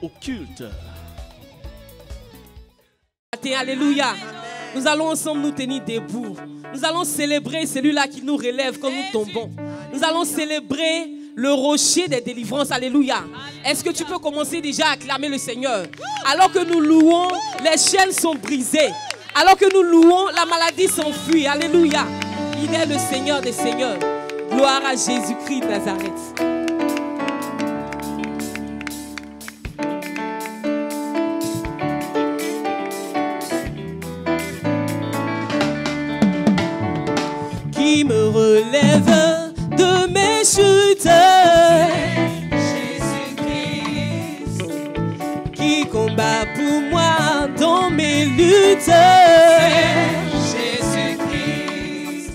au culte. Alléluia. Nous allons ensemble nous tenir debout. Nous allons célébrer celui-là qui nous relève quand nous tombons. Nous allons célébrer le rocher des délivrances. Alléluia. Est-ce que tu peux commencer déjà à acclamer le Seigneur? Alors que nous louons, les chaînes sont brisées. Alors que nous louons, la maladie s'enfuit. Alléluia. Il est le Seigneur des Seigneurs. Gloire à Jésus-Christ de Nazareth. Qui me relève de mes chutes, Jésus-Christ, qui combat pour moi dans mes luttes, Jésus-Christ,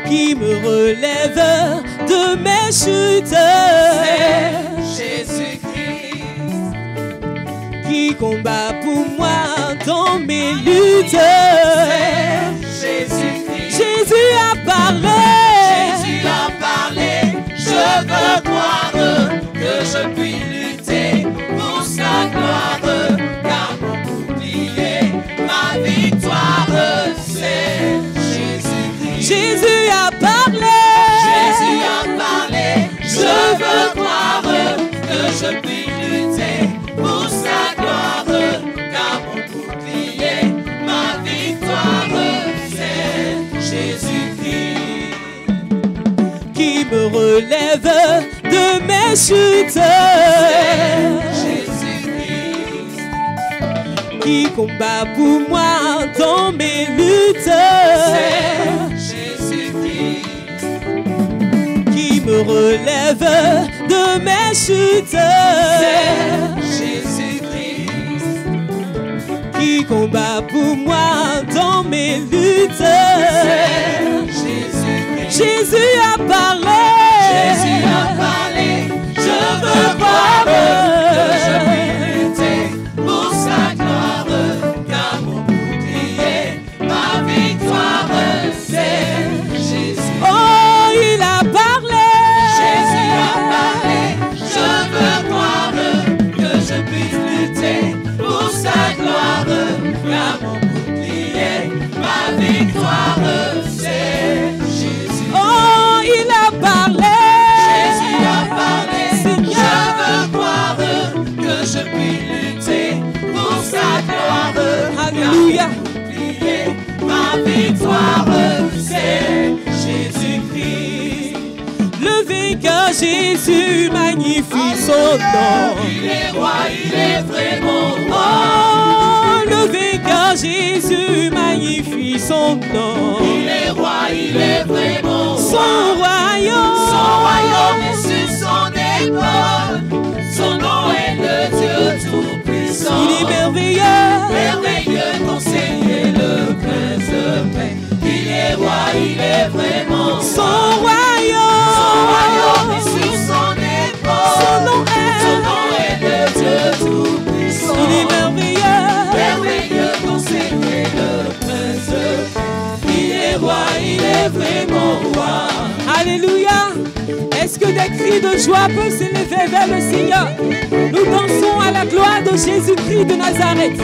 qui me relève de mes chutes, Jésus-Christ, qui combat pour moi dans mes luttes, Jésus-Christ. Jésus a parlé, Jésus a parlé, je veux croire que je puis lutter pour sa gloire, car mon bouclier, ma victoire, c'est Jésus-Christ. Jésus a parlé, Jésus a parlé, je veux croire que je puis lutter pour sa gloire, car mon bouclier, ma victoire, Jésus-Christ, qui me relève de mes chutes, Jésus-Christ, qui combat pour moi dans mes luttes, Jésus-Christ, qui me relève de mes chutes, Jésus-Christ, qui combat pour moi dans mes luttes. Jésus a parlé, Jésus a parlé, je veux croire que je puis lutter pour sa gloire, car mon bouclier, ma victoire, c'est Jésus. Oh, il a parlé, Jésus a parlé, je veux croire que je puisse lutter pour sa gloire, car mon bouclier, ma victoire, c'est Jésus. Oh, il a parlé, Jésus a parlé, Seigneur. je veux croire que je puis lutter pour sa gloire, Alléluia. car mon bouclier, ma victoire, c'est Jésus-Christ. Le vainqueur Jésus magnifie son nom. Il est roi, il est vraiment roi. Oh, le vainqueur Jésus magnifie son nom. Il est roi, il est vraiment roi. Son royaume est sur son épaule. Son nom est le Dieu tout-puissant. il est merveilleux. Merveilleux conseiller, le prince de paix. Il est roi, il est vraiment roi. Son royaume est sur son épaule. Son nom est le Dieu tout-puissant. il est merveilleux. Merveilleux conseiller, le prince de paix. Il est roi, il est vraiment roi. Alléluia. Est-ce que des cris de joie peuvent s'élever vers le Seigneur? Nous dansons à la gloire de Jésus-Christ de Nazareth.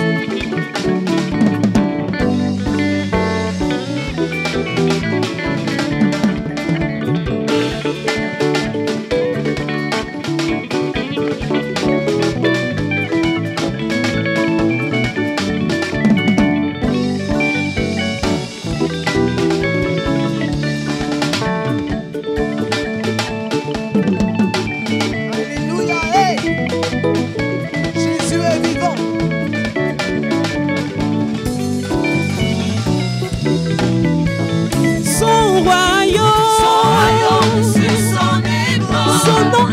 Alléluia, hey! Jésus est vivant. Son royaume sur son épaule. son nom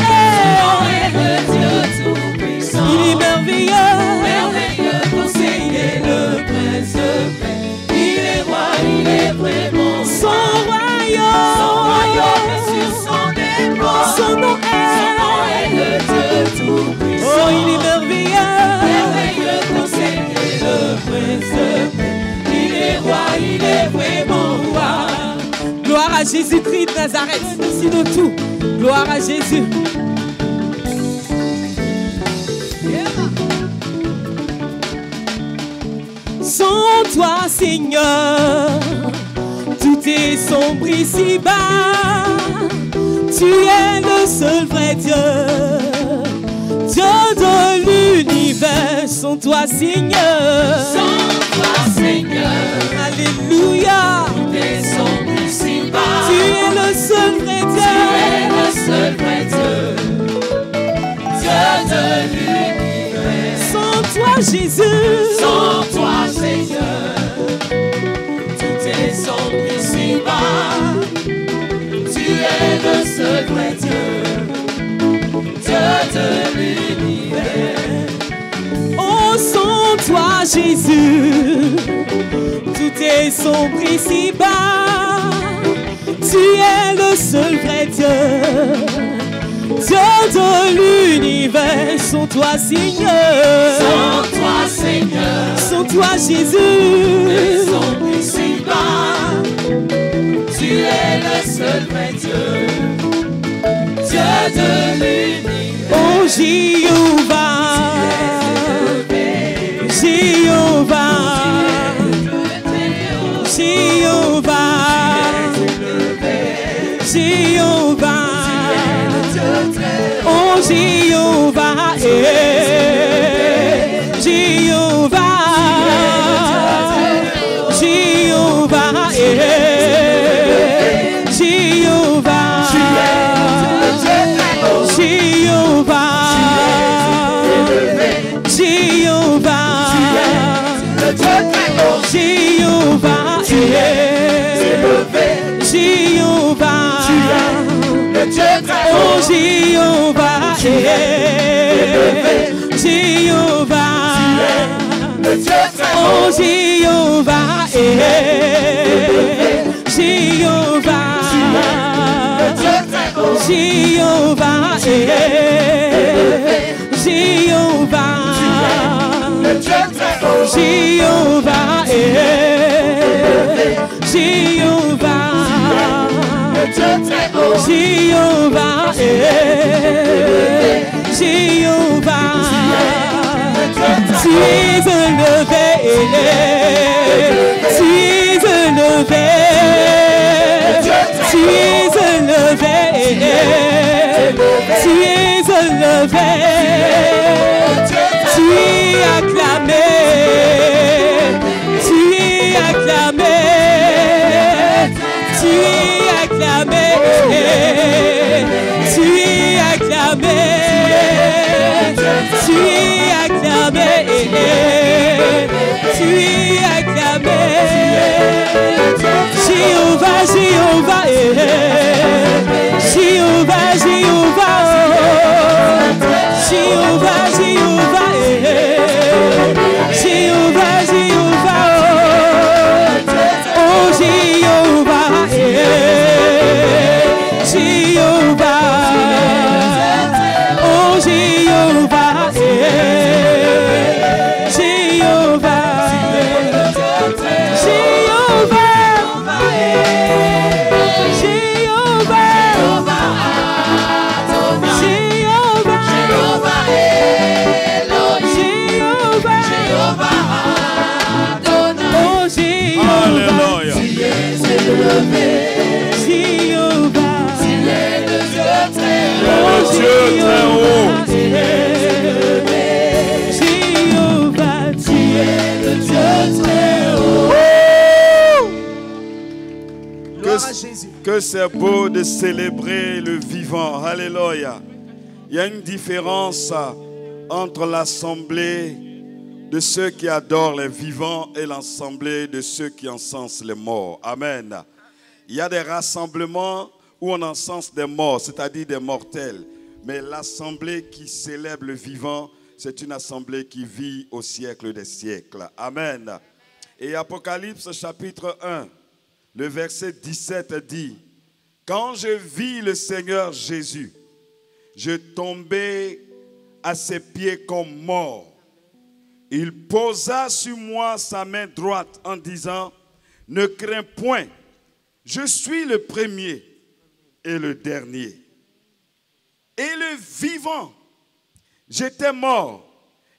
est le Dieu tout-puissant. il est merveilleux. Merveilleux conseiller, le prince de paix. Il est roi, il est vraiment roi. Son royaume est sur son épaule. son nom est le Dieu tout-puissant. oh, il est merveilleux. Merveilleux conseiller, le prince de paix. Il est roi, il est vraiment roi. Gloire à Jésus-Christ de Nazareth. Merci de tout. Gloire à Jésus. Yeah. toi, Seigneur. Tout est sombre ici-bas. Tu es le seul vrai Dieu. Dieu de l'univers, sans toi, Seigneur. Sans toi, Seigneur. Alléluia. Tout est sombre ici-bas. Tu es le seul vrai Dieu. Tu es le seul vrai Dieu. Dieu de l'univers. Sans toi, Jésus. Sans toi, Seigneur. Tout est sombre ici-bas. Tu es le seul vrai Dieu. Dieu de l'univers. Oh, sans toi, Jésus, tout est sombre ici-bas. Tu es le seul vrai Dieu. Dieu de l'univers, sans toi, Seigneur. Sans toi, Seigneur. Sans toi, Jésus. Sombre ici-bas. Tu es le seul vrai Dieu. Dieu de l'univers. Oh, Jéhovah. Jéhovah. Jéhovah. Jéhovah. Oh, Jéhovah. Jéhovah. Jéhovah. Jéhovah. Jéhovah, Jéhovah, oh Jéhovah, Jéhovah, oh Jéhovah, Jéhovah, Jéhovah, Jéhovah, Jéhovah, Jéhovah, Jéhovah, Jéhovah, tu es élevé, tu es élevé, tu es élevé, tu es élevé, tu es acclamé, tu es acclamé, tu es acclamé, tu es acclamé, tu es acclamé, tu es acclamé, Jéhovah, Jéhovah, Jéhovah, Jéhovah, Jéhovah, Jéhovah, Jéhovah, Jéhovah, oh Jéhovah, Jéhovah, oh Jéhovah, Jéhovah, Que c'est beau de célébrer le vivant. Alléluia. Il y a une différence entre l'assemblée de ceux qui adorent les vivants et l'assemblée de ceux qui encensent les morts. Amen. Il y a des rassemblements où on encense des morts, c'est-à-dire des mortels. Mais l'assemblée qui célèbre le vivant, c'est une assemblée qui vit au siècle des siècles. Amen. Et Apocalypse chapitre 1, le verset 17 dit: quand je vis le Seigneur Jésus, je tombai à ses pieds comme mort. Il posa sur moi sa main droite en disant: ne crains point, je suis le premier et le dernier. Et le vivant, j'étais mort,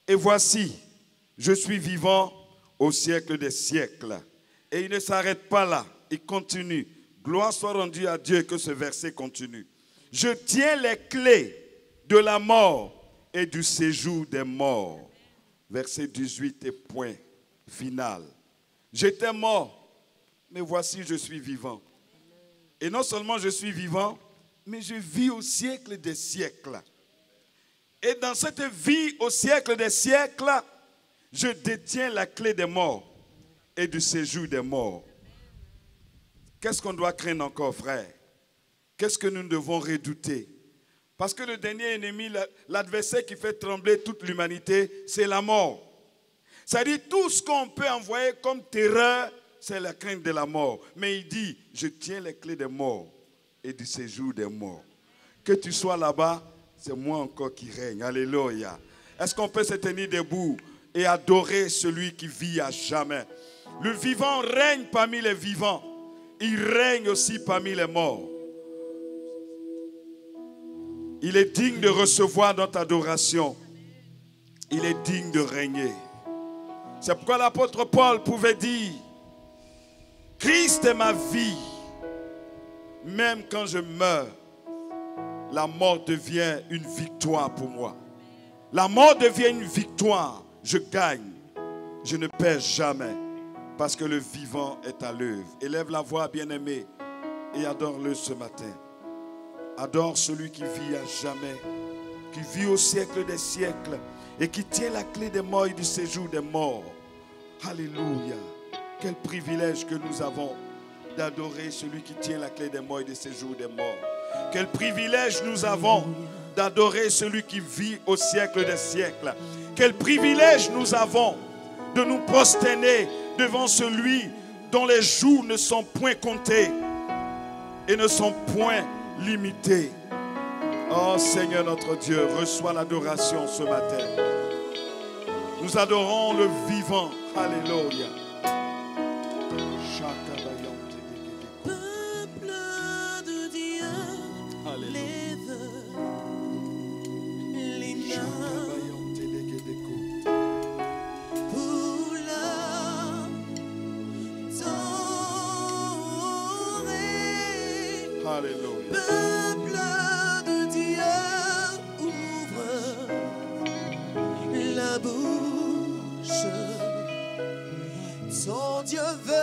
et voici, je suis vivant au siècle des siècles. Et il ne s'arrête pas là, il continue. Gloire soit rendue à Dieu que ce verset continue. Je tiens les clés de la mort et du séjour des morts. Verset 18 et point final. J'étais mort, mais voici je suis vivant. Et non seulement je suis vivant, mais je vis au siècle des siècles. Et dans cette vie au siècle des siècles, je détiens la clé des morts et du séjour des morts. Qu'est-ce qu'on doit craindre encore, frère? Qu'est-ce que nous devons redouter? Parce que le dernier ennemi, l'adversaire qui fait trembler toute l'humanité, c'est la mort. C'est-à-dire tout ce qu'on peut envoyer comme terreur, c'est la crainte de la mort. Mais il dit, je tiens les clés des morts et du séjour des morts. Que tu sois là-bas, c'est moi encore qui règne. Alléluia. Est-ce qu'on peut se tenir debout et adorer celui qui vit à jamais? Le vivant règne parmi les vivants. Il règne aussi parmi les morts. Il est digne de recevoir notre adoration. Il est digne de régner. C'est pourquoi l'apôtre Paul pouvait dire, Christ est ma vie. Même quand je meurs, la mort devient une victoire pour moi. La mort devient une victoire. Je gagne. Je ne perds jamais. Parce que le vivant est à l'œuvre. Élève la voix, bien-aimé, et adore-le ce matin. Adore celui qui vit à jamais, qui vit au siècle des siècles et qui tient la clé des morts et du séjour des morts. Alléluia. Quel privilège que nous avons d'adorer celui qui tient la clé des morts et du séjour des morts. Quel privilège nous avons d'adorer celui qui vit au siècle des siècles. Quel privilège nous avons de nous prosterner devant celui dont les jours ne sont point comptés et ne sont point limités. Oh Seigneur notre Dieu, reçois l'adoration ce matin. Nous adorons le vivant. Alléluia. Peuple de Dieu, lève les mains pour l'adorer. Alléluia. Peuple de Dieu, ouvre la bouche. Ton Dieu veut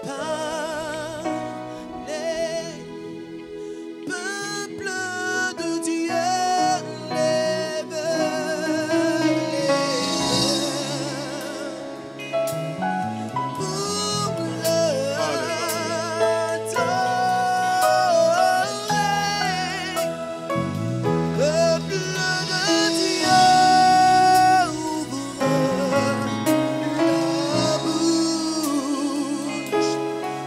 parler. Peuple de Dieu, lève les mains pour l'adorer. Peuple de Dieu, ouvre la bouche.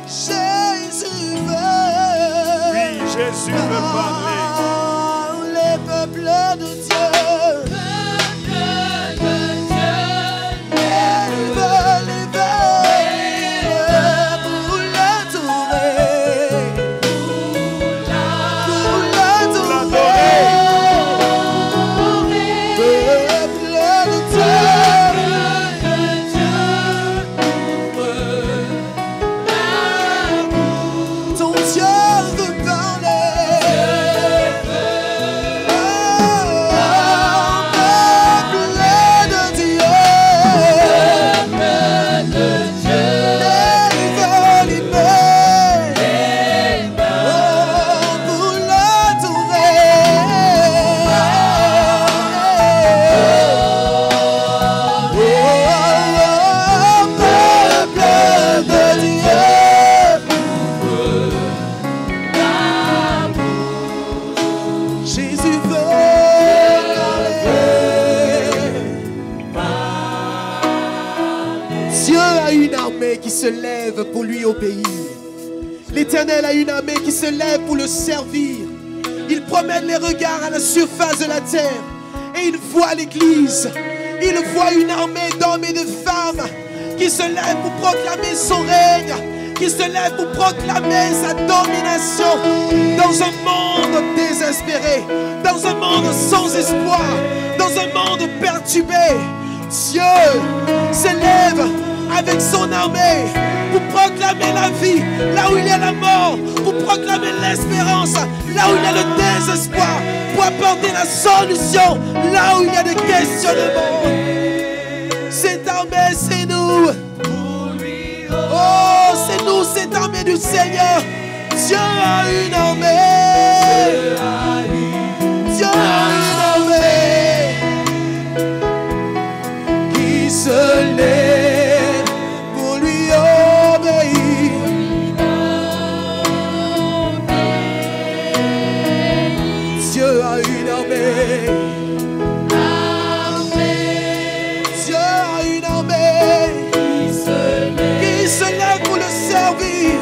Jésus veut. Oui, Jésus veut parler. Les peuples de Dieu. Ton Dieu veut parler. se lève pour lui obéir. L'Éternel a une armée qui se lève pour le servir. Il promène les regards à la surface de la terre et il voit l'Église. Il voit une armée d'hommes et de femmes qui se lèvent pour proclamer son règne, qui se lèvent pour proclamer sa domination dans un monde désespéré, dans un monde sans espoir, dans un monde perturbé. Dieu s'élève avec son armée pour proclamer la vie là où il y a la mort, pour proclamer l'espérance là où il y a le désespoir, pour apporter la solution là où il y a des questionnements. Cette armée, c'est nous. Oh, c'est nous, cette armée du Seigneur. Dieu a une armée. Dieu a une armée qui se lève pour lui obéir. Dieu a une armée. Dieu a une armée qui se lève pour le servir.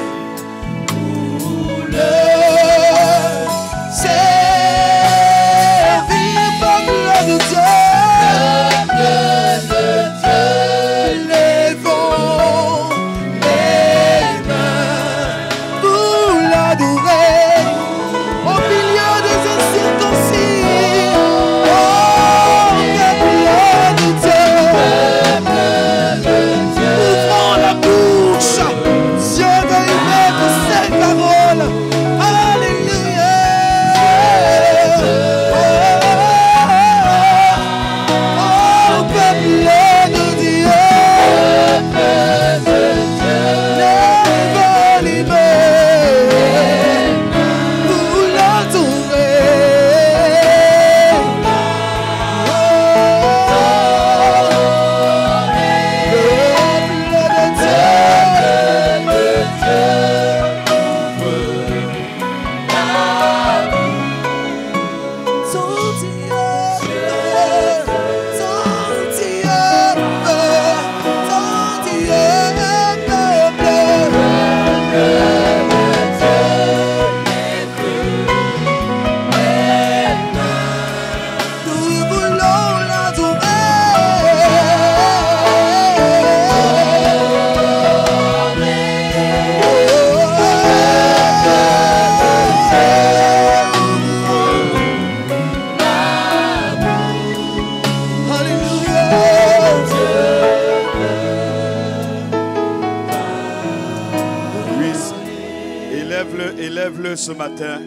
Élève-le ce matin.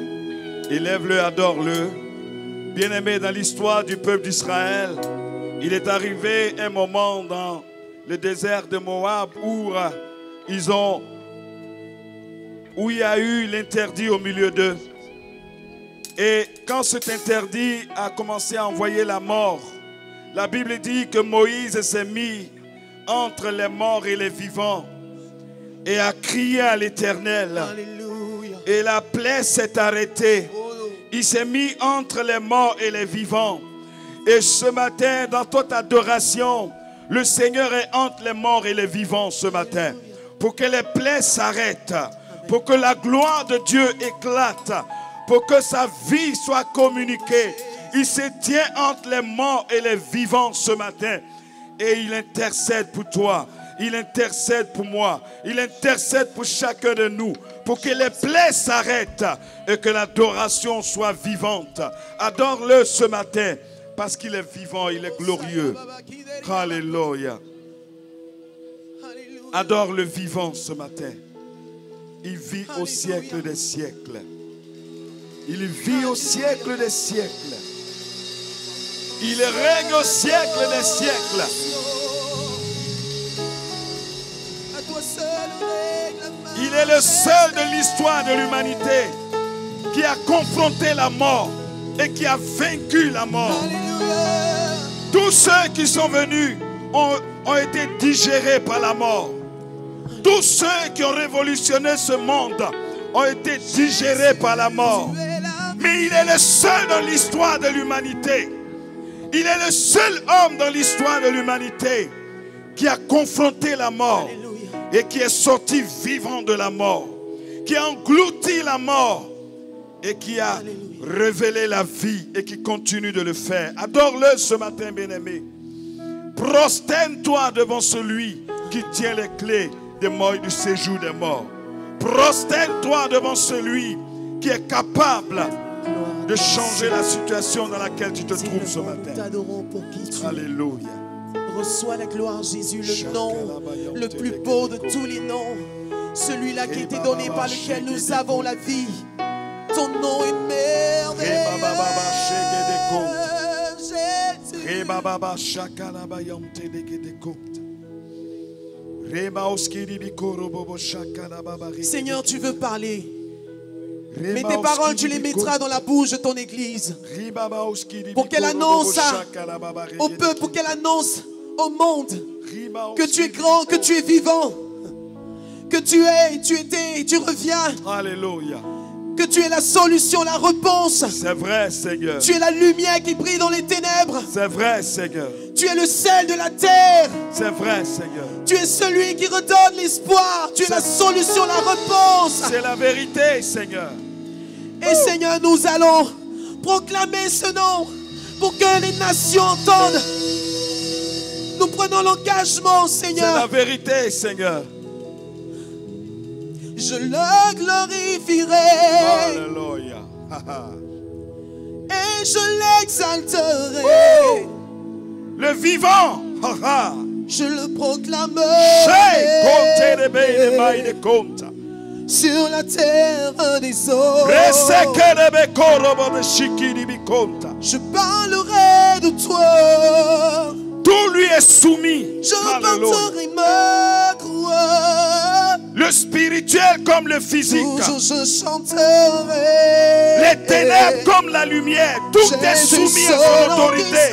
Élève-le, adore-le. Bien-aimé, dans l'histoire du peuple d'Israël, il est arrivé un moment dans le désert de Moab où il y a eu l'interdit au milieu d'eux. Et quand cet interdit a commencé à envoyer la mort, la Bible dit que Moïse s'est mis entre les morts et les vivants et a crié à l'Éternel. Et la plaie s'est arrêtée. Il s'est mis entre les morts et les vivants. Et ce matin, dans toute adoration, le Seigneur est entre les morts et les vivants ce matin. Pour que les plaies s'arrêtent. Pour que la gloire de Dieu éclate. Pour que sa vie soit communiquée. Il se tient entre les morts et les vivants ce matin. Et il intercède pour toi. Il intercède pour moi. Il intercède pour chacun de nous. Pour que les plaies s'arrêtent et que l'adoration soit vivante. Adore-le ce matin parce qu'il est vivant, il est glorieux. Alléluia. Adore le vivant ce matin. Il vit au siècle des siècles. Il vit au siècle des siècles. Il règne au siècle des siècles. Il est le seul de l'histoire de l'humanité qui a confronté la mort et qui a vaincu la mort. Tous ceux qui sont venus ont été digérés par la mort. Tous ceux qui ont révolutionné ce monde ont été digérés par la mort. Mais il est le seul dans l'histoire de l'humanité. Il est le seul homme dans l'histoire de l'humanité qui a confronté la mort et qui est sorti vivant de la mort, qui a englouti la mort et qui a révélé la vie et qui continue de le faire. Adore-le ce matin, bien-aimé. Prosterne-toi devant celui qui tient les clés des morts et du séjour des morts. Prosterne-toi devant celui qui est capable de changer la situation dans laquelle tu te trouves ce matin. Alléluia. Reçois la gloire, Jésus, le nom le plus beau de tous les noms. Celui-là qui était donné par lequel nous avons la vie. Ton nom est merveilleux. Seigneur, tu veux parler. Mais tes paroles, tu les mettras dans la bouche de ton Église. Pour qu'elle annonce au peuple, pour qu'elle annonce au monde que tu es grand, que tu es vivant, que tu es, tu étais et tu reviens. Alléluia. Que tu es la solution, la réponse. C'est vrai, Seigneur. Tu es la lumière qui brille dans les ténèbres. C'est vrai, Seigneur. Tu es le sel de la terre. C'est vrai, Seigneur. Tu es celui qui redonne l'espoir. Tu es la solution, la réponse. C'est la vérité, Seigneur. Et Seigneur, nous allons proclamer ce nom pour que les nations entendent. Nous prenons l'engagement, Seigneur. C'est la vérité, Seigneur. Je le glorifierai. Alléluia. Et je l'exalterai. Le vivant. Je le proclamerai. Sur la terre des eaux. Je parlerai de toi. Tout lui est soumis. Je porterai ma croix. Le spirituel comme le physique. Toujours je chanterai. Les ténèbres comme la lumière. Tout est soumis à son autorité.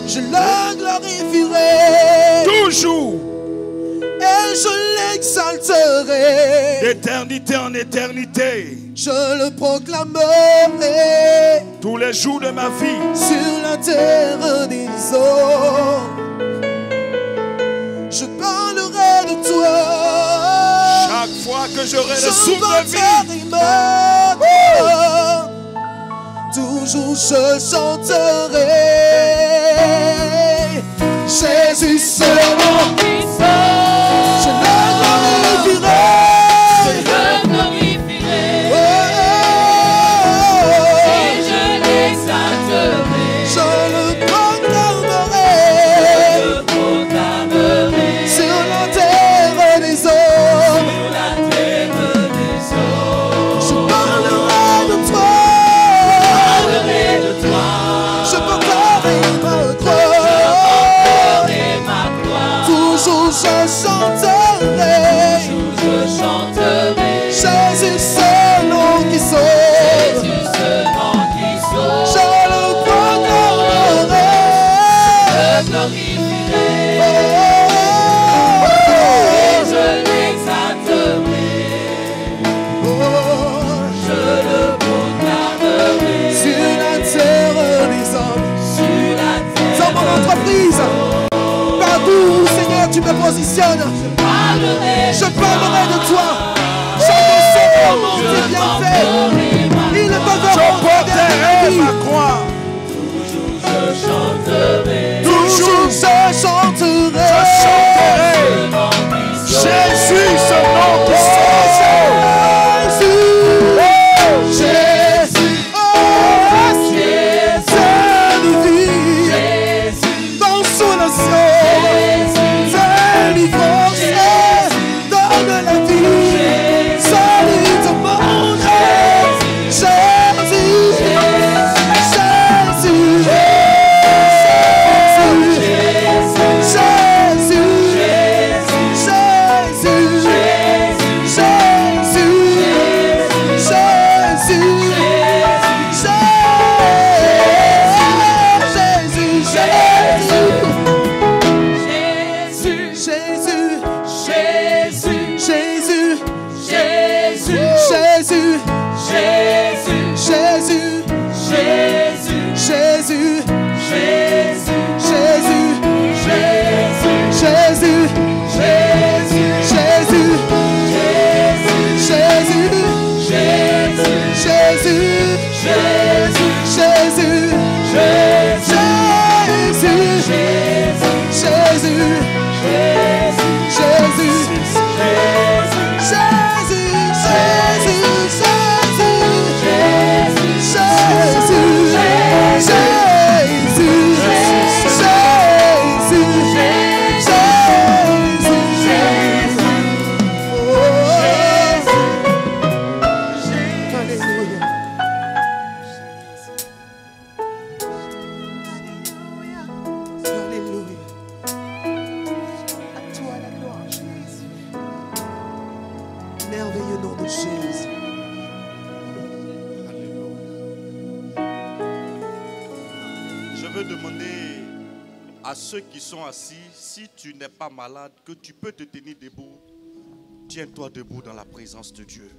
Je le glorifierai. Toujours. Et je l'exalterai. D'éternité en éternité. Je le proclamerai. Tous les jours de ma vie. Sur la terre des eaux. Je parlerai de toi. Chaque fois que j'aurai le souffle de vie. Toujours je chanterai. Jésus, c'est mon Christ. Je le glorifierai. Je le glorifierai. Et je l'exalterai. Je le proclamerai. Je le proclamerai. Sur la terre des eaux. Sur la terre des eaux. Je parlerai de toi. Parlerai de toi. Je porterai ma croix. Toujours je chanterai. Toujours je chanterai. Jésus, ce nom qui sauve. Jésus, ce nom qui sauve. Je le proclamerai. Je glorifierai. Et je l'exalterai. Je le proclamerai. Sur la terre des hommes. Sur la terre. Dans mon entreprise. Partout, Seigneur, tu me positionnes. Je parlerai de toi. Chacun sait comment c'est bien fait. Ils ne peuvent porterai ma croix. Toujours je chanterai. Toujours je chanterai. Jésus, ce nom qui sauve. Jésus, oh, Jésus, vie, consolation, délivrance, donne la vie, salut du monde. Jésus, Jésus, Jésus, demander à ceux qui sont assis, si tu n'es pas malade, que tu peux te tenir debout. Tiens-toi debout dans la présence de Dieu.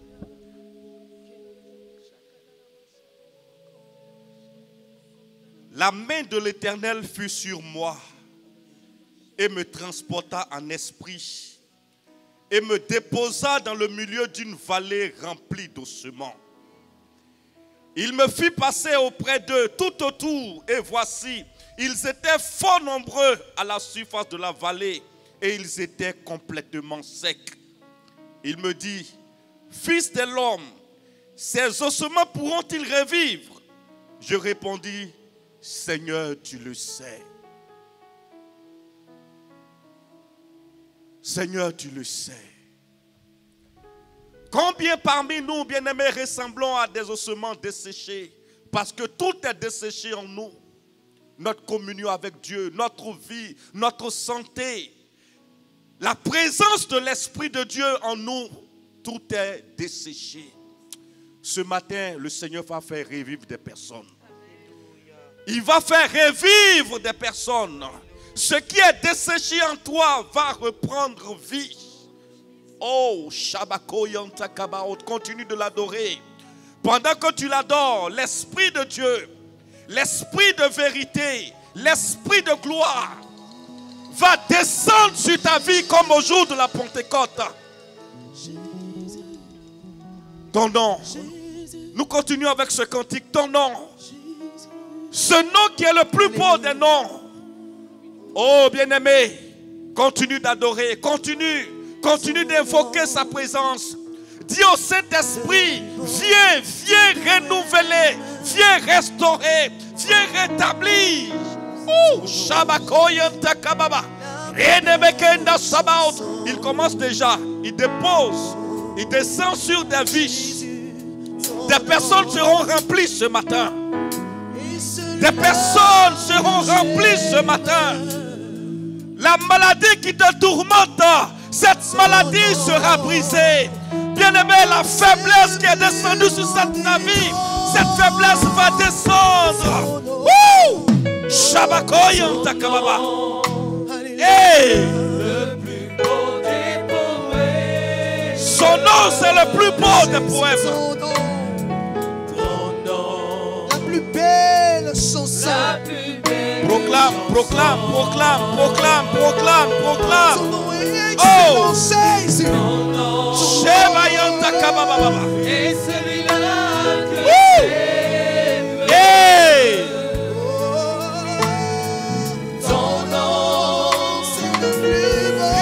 La main de l'Éternel fut sur moi et me transporta en esprit et me déposa dans le milieu d'une vallée remplie d'ossements. Il me fit passer auprès d'eux tout autour, et voici, ils étaient fort nombreux à la surface de la vallée, et ils étaient complètement secs. Il me dit, fils de l'homme, ces ossements pourront-ils revivre? Je répondis, Seigneur, tu le sais. Seigneur, tu le sais. Combien parmi nous, bien-aimés, ressemblons à des ossements desséchés? Parce que tout est desséché en nous. Notre communion avec Dieu, notre vie, notre santé. La présence de l'Esprit de Dieu en nous, tout est desséché. Ce matin, le Seigneur va faire revivre des personnes. Il va faire revivre des personnes. Ce qui est desséché en toi va reprendre vie. Oh, Shabakoyan Takabaot, continue de l'adorer. Pendant que tu l'adores, l'Esprit de Dieu, l'Esprit de vérité, l'Esprit de gloire va descendre sur ta vie comme au jour de la Pentecôte. Ton nom. Nous continuons avec ce cantique. Ton nom. Ce nom qui est le plus beau des noms. Oh, bien-aimé, continue d'adorer, continue d'invoquer sa présence. Dis au Saint-Esprit, viens renouveler, viens restaurer, viens rétablir. Il commence déjà, il dépose, il descend sur des vies. Des personnes seront remplies ce matin. Des personnes seront remplies ce matin. La maladie qui te tourmente, cette maladie sera brisée. Bien-aimé, la faiblesse qui est descendue sur cette vie, cette faiblesse va descendre. Shabakoyan Takababa. Hey! Son nom, c'est le plus beau des poèmes. La plus belle chanson. Proclame, proclame, proclame, proclame, proclame, proclame. Son nom est écrit Oh! en Jésus. Shebayan Takababa. Et celui-là que Hey! ton nom, C'est le plus beau.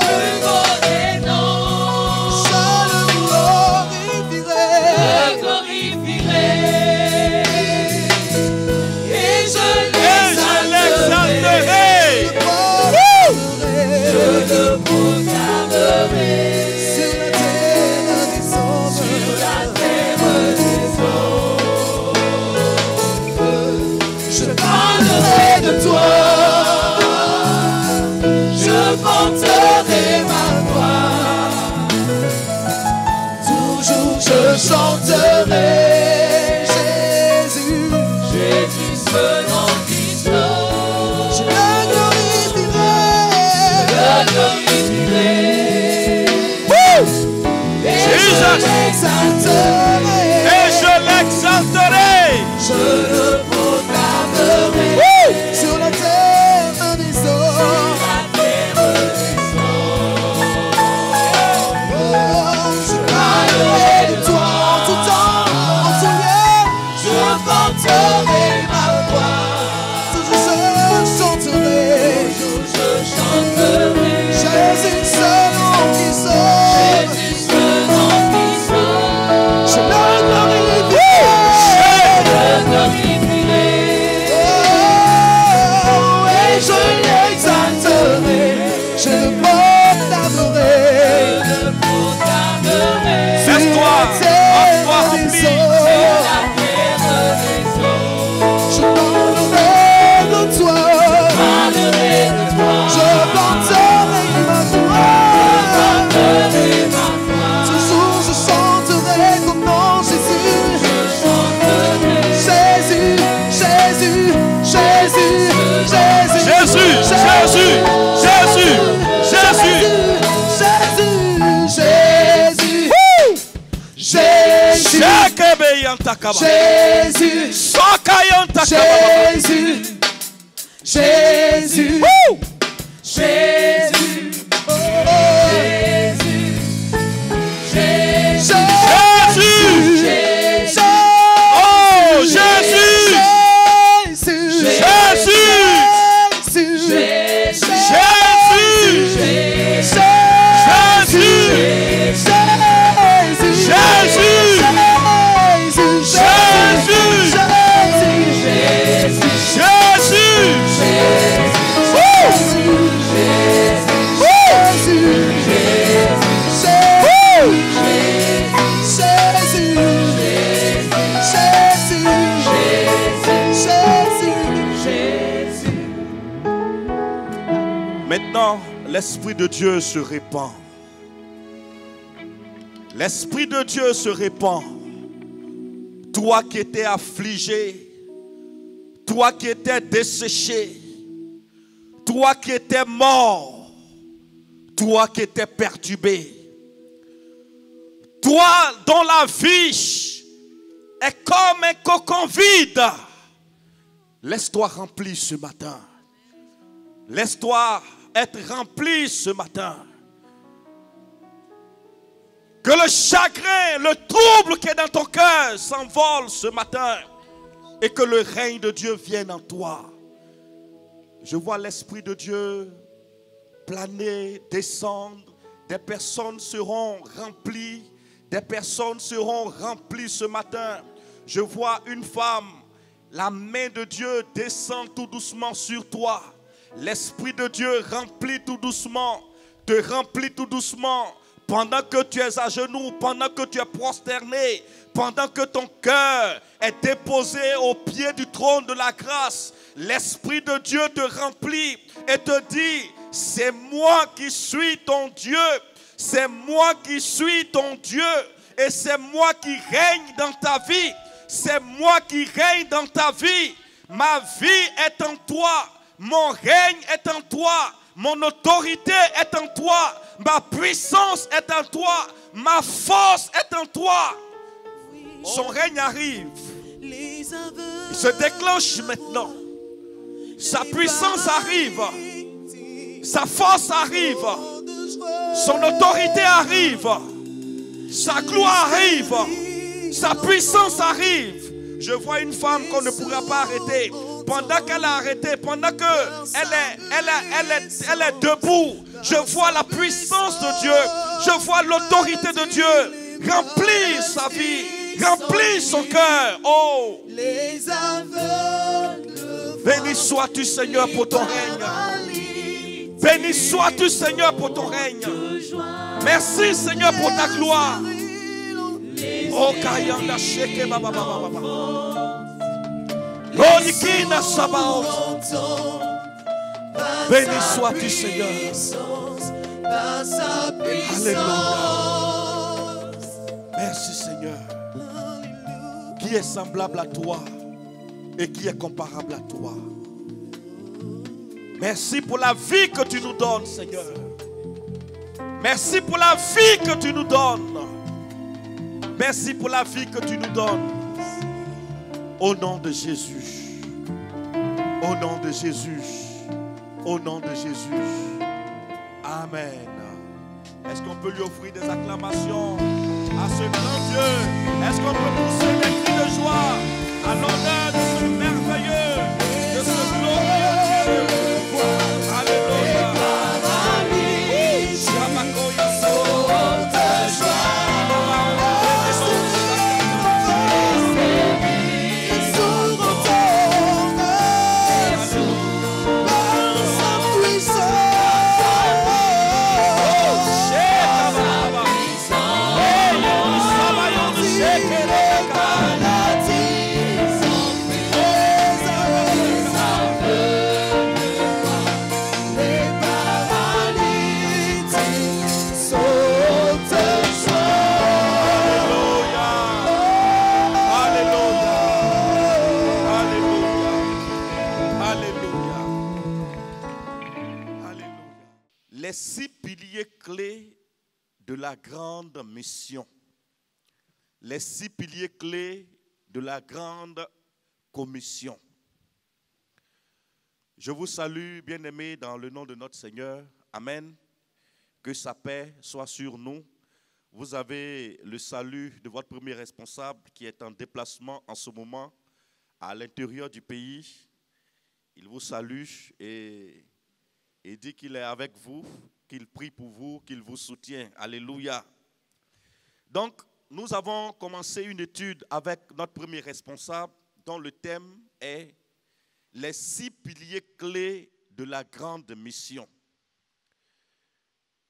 plus beau des noms, Je le glorifierai. je glorifierai et je l'exalterai, je le proclamerai Sur la terre des hommes. sur la terre des hommes. Je parlerai de toi, je porterai ma voix, toujours je chanterai Jésus, Jésus, ce nom Christ, je le glorifierai. je glorifierai et je Jesus. l'exalterai, Et je l'exalterai. je le proclamerai Sur la terre des hommes. la terre des hommes. Oh, je parlerai de toi en tout temps, en tout lieu. Je porterai ma voix, Toujours je chanterai. toujours je chanterai Jésus, ce nom qui sauve. Jésus, ce nom qui sauve. Je le Jésus, Jésus, Jésus, Jésus, oh, Jésus, Jésus, Jésus, Oh Jésus, Maintenant, l'Esprit de Dieu se répand. L'Esprit de Dieu se répand. Toi qui étais affligé, toi qui étais desséché, toi qui étais mort, toi qui étais perturbé, toi dont la vie est comme un cocon vide, laisse-toi remplir ce matin. Laisse-toi être rempli ce matin. Que le chagrin, le trouble qui est dans ton cœur s'envole ce matin. Et que le règne de Dieu vienne en toi. Je vois l'Esprit de Dieu planer, descendre. Des personnes seront remplies. Des personnes seront remplies ce matin. Je vois une femme. La main de Dieu descend tout doucement sur toi. L'Esprit de Dieu remplit tout doucement, te remplit tout doucement, pendant que tu es à genoux, pendant que tu es prosterné, pendant que ton cœur est déposé au pied du trône de la grâce. L'Esprit de Dieu te remplit et te dit, c'est moi qui suis ton Dieu, c'est moi qui suis ton Dieu et c'est moi qui règne dans ta vie, c'est moi qui règne dans ta vie. Ma vie est en toi. Mon règne est en toi, mon autorité est en toi, ma puissance est en toi, ma force est en toi. Son règne arrive, il se déclenche maintenant. Sa puissance arrive, sa force arrive, son autorité arrive, sa gloire arrive, sa puissance arrive. Je vois une femme qu'on ne pourra pas arrêter. Pendant qu'elle a arrêté, pendant qu'elle est debout, je vois la puissance de Dieu, je vois l'autorité de Dieu remplir sa vie, remplir son cœur. Oh, béni sois-tu Seigneur pour ton règne. Béni sois-tu Seigneur pour ton règne. Merci Seigneur pour ta gloire. Oh, Kayanda Sheke Baba Baba Baba. Béni sois-tu Seigneur. Alléluia. Merci Seigneur. Qui est semblable à toi et qui est comparable à toi. Merci pour la vie que tu nous donnes Seigneur. Merci pour la vie que tu nous donnes. Merci pour la vie que tu nous donnes. Au nom de Jésus. Au nom de Jésus. Au nom de Jésus. Amen. Est-ce qu'on peut lui offrir des acclamations à ce grand Dieu? Est-ce qu'on peut pousser des cris de joie à l'honneur de ce merveilleux, de ce glorieux Dieu? Alléluia. Les 6 piliers clés de la grande mission. Les 6 piliers clés de la grande commission. Je vous salue, bien-aimés, dans le nom de notre Seigneur. Amen. Que sa paix soit sur nous. Vous avez le salut de votre premier responsable qui est en déplacement en ce moment à l'intérieur du pays. Il vous salue et dit qu'il est avec vous, qu'il prie pour vous, qu'il vous soutient. Alléluia. Donc, nous avons commencé une étude avec notre premier responsable dont le thème est les 6 piliers clés de la grande mission.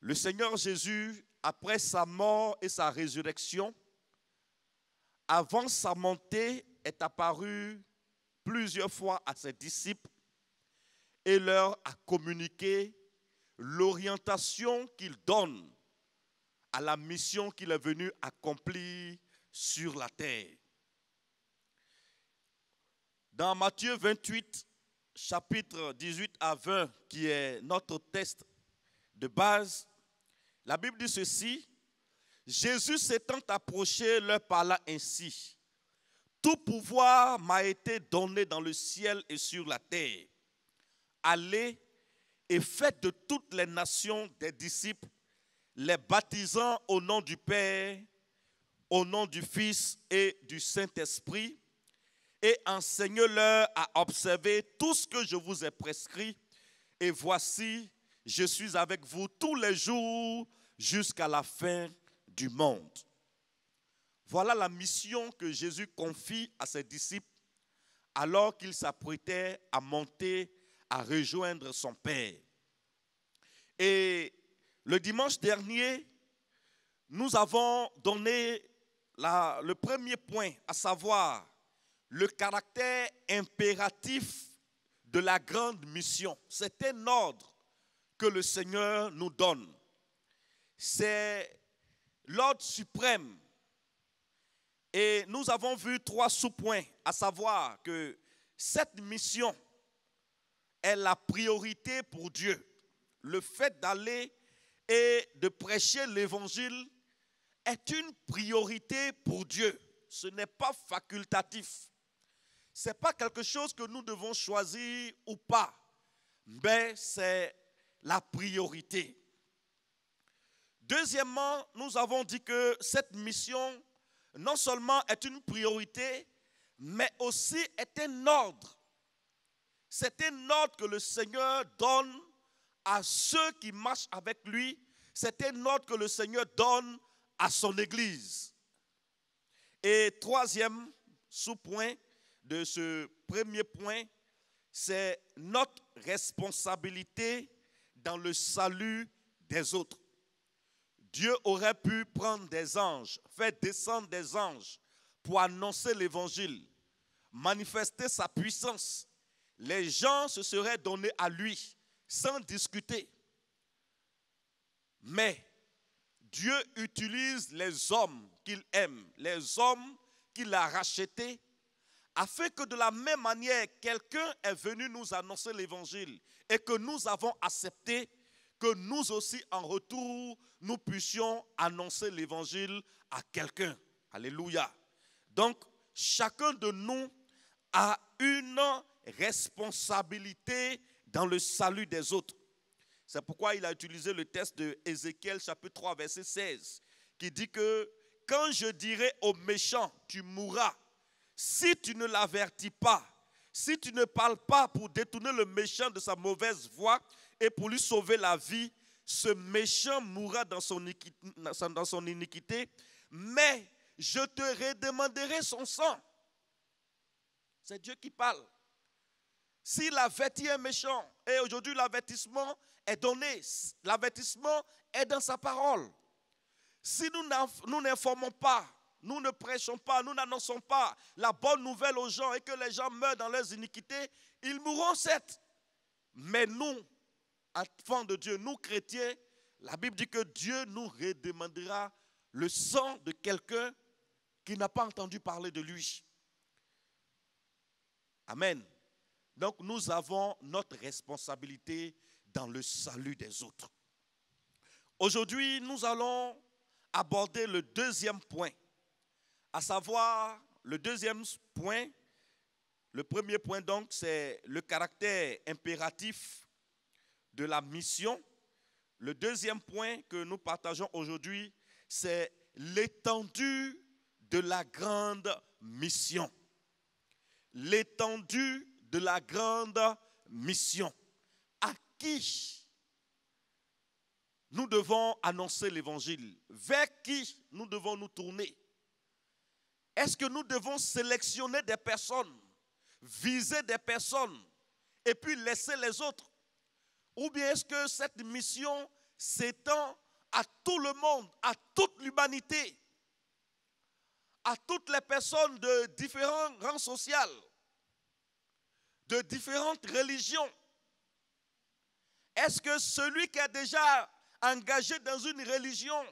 Le Seigneur Jésus, après sa mort et sa résurrection, avant sa montée, est apparu plusieurs fois à ses disciples et leur a communiqué l'orientation qu'il donne à la mission qu'il est venu accomplir sur la terre. Dans Matthieu 28, chapitre 18 à 20, qui est notre texte de base, la Bible dit ceci: Jésus s'étant approché leur parla ainsi: tout pouvoir m'a été donné dans le ciel et sur la terre. Allez et faites de toutes les nations des disciples, les baptisant au nom du Père, au nom du Fils et du Saint-Esprit, et enseignez-leur à observer tout ce que je vous ai prescrit. Et voici, je suis avec vous tous les jours jusqu'à la fin du monde. Voilà la mission que Jésus confie à ses disciples alors qu'il s'apprêtait à monter, à rejoindre son Père. Et le dimanche dernier, nous avons donné le premier point, à savoir le caractère impératif de la grande mission. C'est un ordre que le Seigneur nous donne. C'est l'ordre suprême. Et nous avons vu 3 sous-points, à savoir que cette mission est la priorité pour Dieu. Le fait d'aller et de prêcher l'évangile est une priorité pour Dieu. Ce n'est pas facultatif. Ce n'est pas quelque chose que nous devons choisir ou pas, mais c'est la priorité. Deuxièmement, nous avons dit que cette mission non seulement est une priorité, mais aussi est un ordre. C'est un ordre que le Seigneur donne à ceux qui marchent avec lui. C'est un ordre que le Seigneur donne à son Église. Et troisième sous-point de ce premier point, c'est notre responsabilité dans le salut des autres. Dieu aurait pu prendre des anges, faire descendre des anges pour annoncer l'évangile, manifester sa puissance. Les gens se seraient donnés à lui sans discuter. Mais Dieu utilise les hommes qu'il aime, les hommes qu'il a rachetés, afin que de la même manière, quelqu'un est venu nous annoncer l'évangile et que nous avons accepté, que nous aussi, en retour, nous puissions annoncer l'évangile à quelqu'un. Alléluia. Donc, chacun de nous a une responsabilité dans le salut des autres. C'est pourquoi il a utilisé le texte de Ézéchiel, chapitre 3, verset 16, qui dit que quand je dirai au méchant, tu mourras, si tu ne l'avertis pas, si tu ne parles pas pour détourner le méchant de sa mauvaise voie et pour lui sauver la vie, ce méchant mourra dans son iniquité, mais je te redemanderai son sang. C'est Dieu qui parle. S'il avertit un méchant, et aujourd'hui l'avertissement est donné, l'avertissement est dans sa parole. Si nous n'informons pas, nous ne prêchons pas, nous n'annonçons pas la bonne nouvelle aux gens et que les gens meurent dans leurs iniquités, ils mourront certes. Mais nous, enfants de Dieu, nous chrétiens, la Bible dit que Dieu nous redemandera le sang de quelqu'un qui n'a pas entendu parler de lui. Amen. Donc nous avons notre responsabilité dans le salut des autres. Aujourd'hui, nous allons aborder le deuxième point, à savoir le deuxième point, le premier point donc, c'est le caractère impératif de la mission. Le deuxième point que nous partageons aujourd'hui, c'est l'étendue de la grande mission. L'étendue de la grande mission. À qui nous devons annoncer l'évangile? Vers qui nous devons nous tourner? Est-ce que nous devons sélectionner des personnes, viser des personnes et puis laisser les autres? Ou bien est-ce que cette mission s'étend à tout le monde, à toute l'humanité, à toutes les personnes de différents rangs sociaux, de différentes religions? Est-ce que celui qui est déjà engagé dans une religion,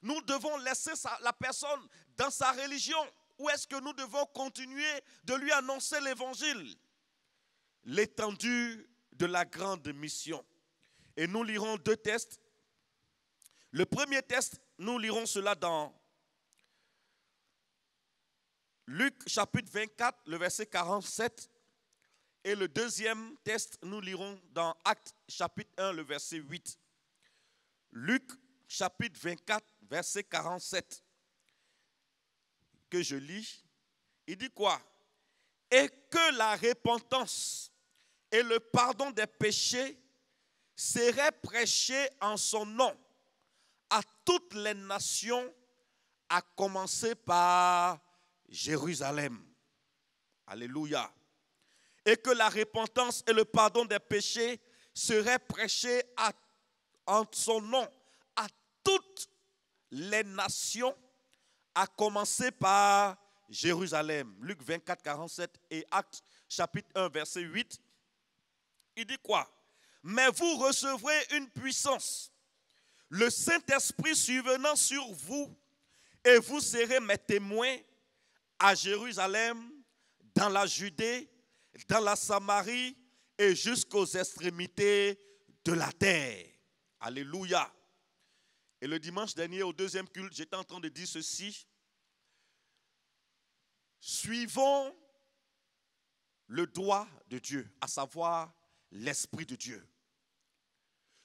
nous devons laisser la personne dans sa religion, ou est-ce que nous devons continuer de lui annoncer l'évangile? L'étendue de la grande mission. Et nous lirons deux textes. Le premier texte, nous lirons cela dans Luc chapitre 24, le verset 47. Et le deuxième texte, nous lirons dans Actes chapitre 1, le verset 8. Luc chapitre 24, verset 47. Que je lis. Il dit quoi? Et que la repentance et le pardon des péchés seraient prêchés en son nom à toutes les nations, à commencer par Jérusalem. Alléluia. Et que la repentance et le pardon des péchés seraient prêchés en son nom à toutes les nations, à commencer par Jérusalem. Luc 24, 47 et Actes chapitre 1, verset 8. Il dit quoi? Mais vous recevrez une puissance, le Saint-Esprit survenant sur vous, et vous serez mes témoins à Jérusalem, dans la Judée, dans la Samarie et jusqu'aux extrémités de la terre. Alléluia. Et le dimanche dernier, au deuxième culte, j'étais en train de dire ceci. Suivons le doigt de Dieu, à savoir l'Esprit de Dieu.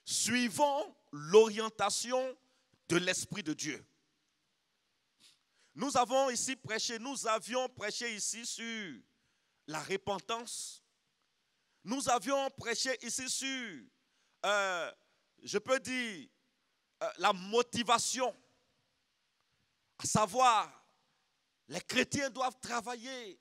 Suivons l'orientation de l'Esprit de Dieu. Nous avions prêché ici sur la repentance. Nous avions prêché ici sur, je peux dire, la motivation. À savoir, les chrétiens doivent travailler.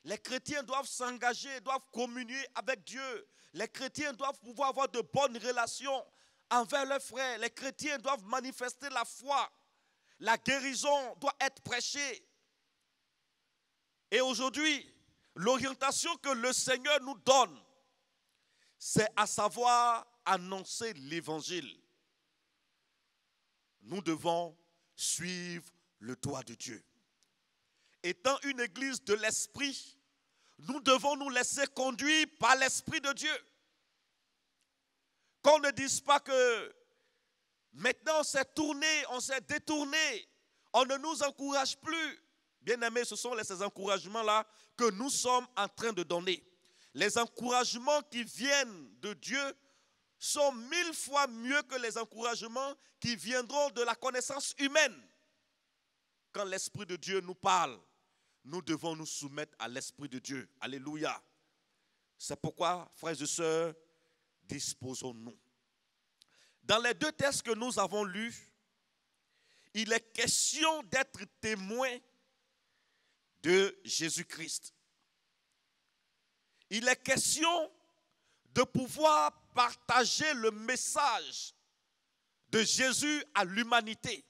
Les chrétiens doivent s'engager, doivent communier avec Dieu. Les chrétiens doivent pouvoir avoir de bonnes relations envers leurs frères. Les chrétiens doivent manifester la foi. La guérison doit être prêchée. Et aujourd'hui, l'orientation que le Seigneur nous donne, c'est à savoir annoncer l'évangile. Nous devons suivre le doigt de Dieu. Étant une église de l'esprit, nous devons nous laisser conduire par l'Esprit de Dieu. Qu'on ne dise pas que maintenant on s'est tourné, on s'est détourné, on ne nous encourage plus. Bien-aimés, ce sont ces encouragements-là que nous sommes en train de donner. Les encouragements qui viennent de Dieu sont 1000 fois mieux que les encouragements qui viendront de la connaissance humaine. Quand l'Esprit de Dieu nous parle, nous devons nous soumettre à l'Esprit de Dieu. Alléluia. C'est pourquoi, frères et sœurs, disposons-nous. Dans les deux textes que nous avons lus, il est question d'être témoin de Jésus-Christ. Il est question de pouvoir partager le message de Jésus à l'humanité.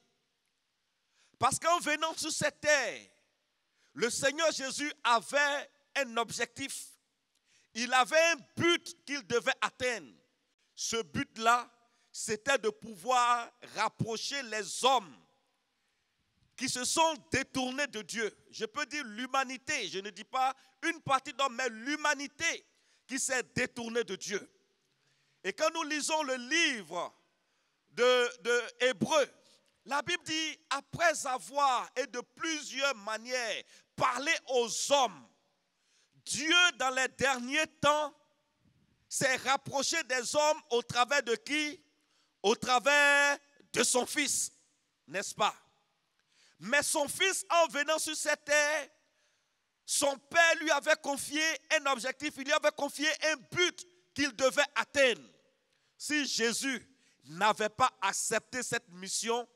Parce qu'en venant sur cette terre, le Seigneur Jésus avait un objectif. Il avait un but qu'il devait atteindre. Ce but-là, c'était de pouvoir rapprocher les hommes qui se sont détournés de Dieu. Je peux dire l'humanité, je ne dis pas une partie d'hommes, mais l'humanité qui s'est détournée de Dieu. Et quand nous lisons le livre de Hébreux, La Bible dit, après avoir et de plusieurs manières parlé aux hommes, Dieu dans les derniers temps s'est rapproché des hommes au travers de qui? Au travers de son Fils, n'est-ce pas? Mais son Fils, en venant sur cette terre, son Père lui avait confié un objectif, il lui avait confié un but qu'il devait atteindre. Si Jésus n'avait pas accepté cette mission,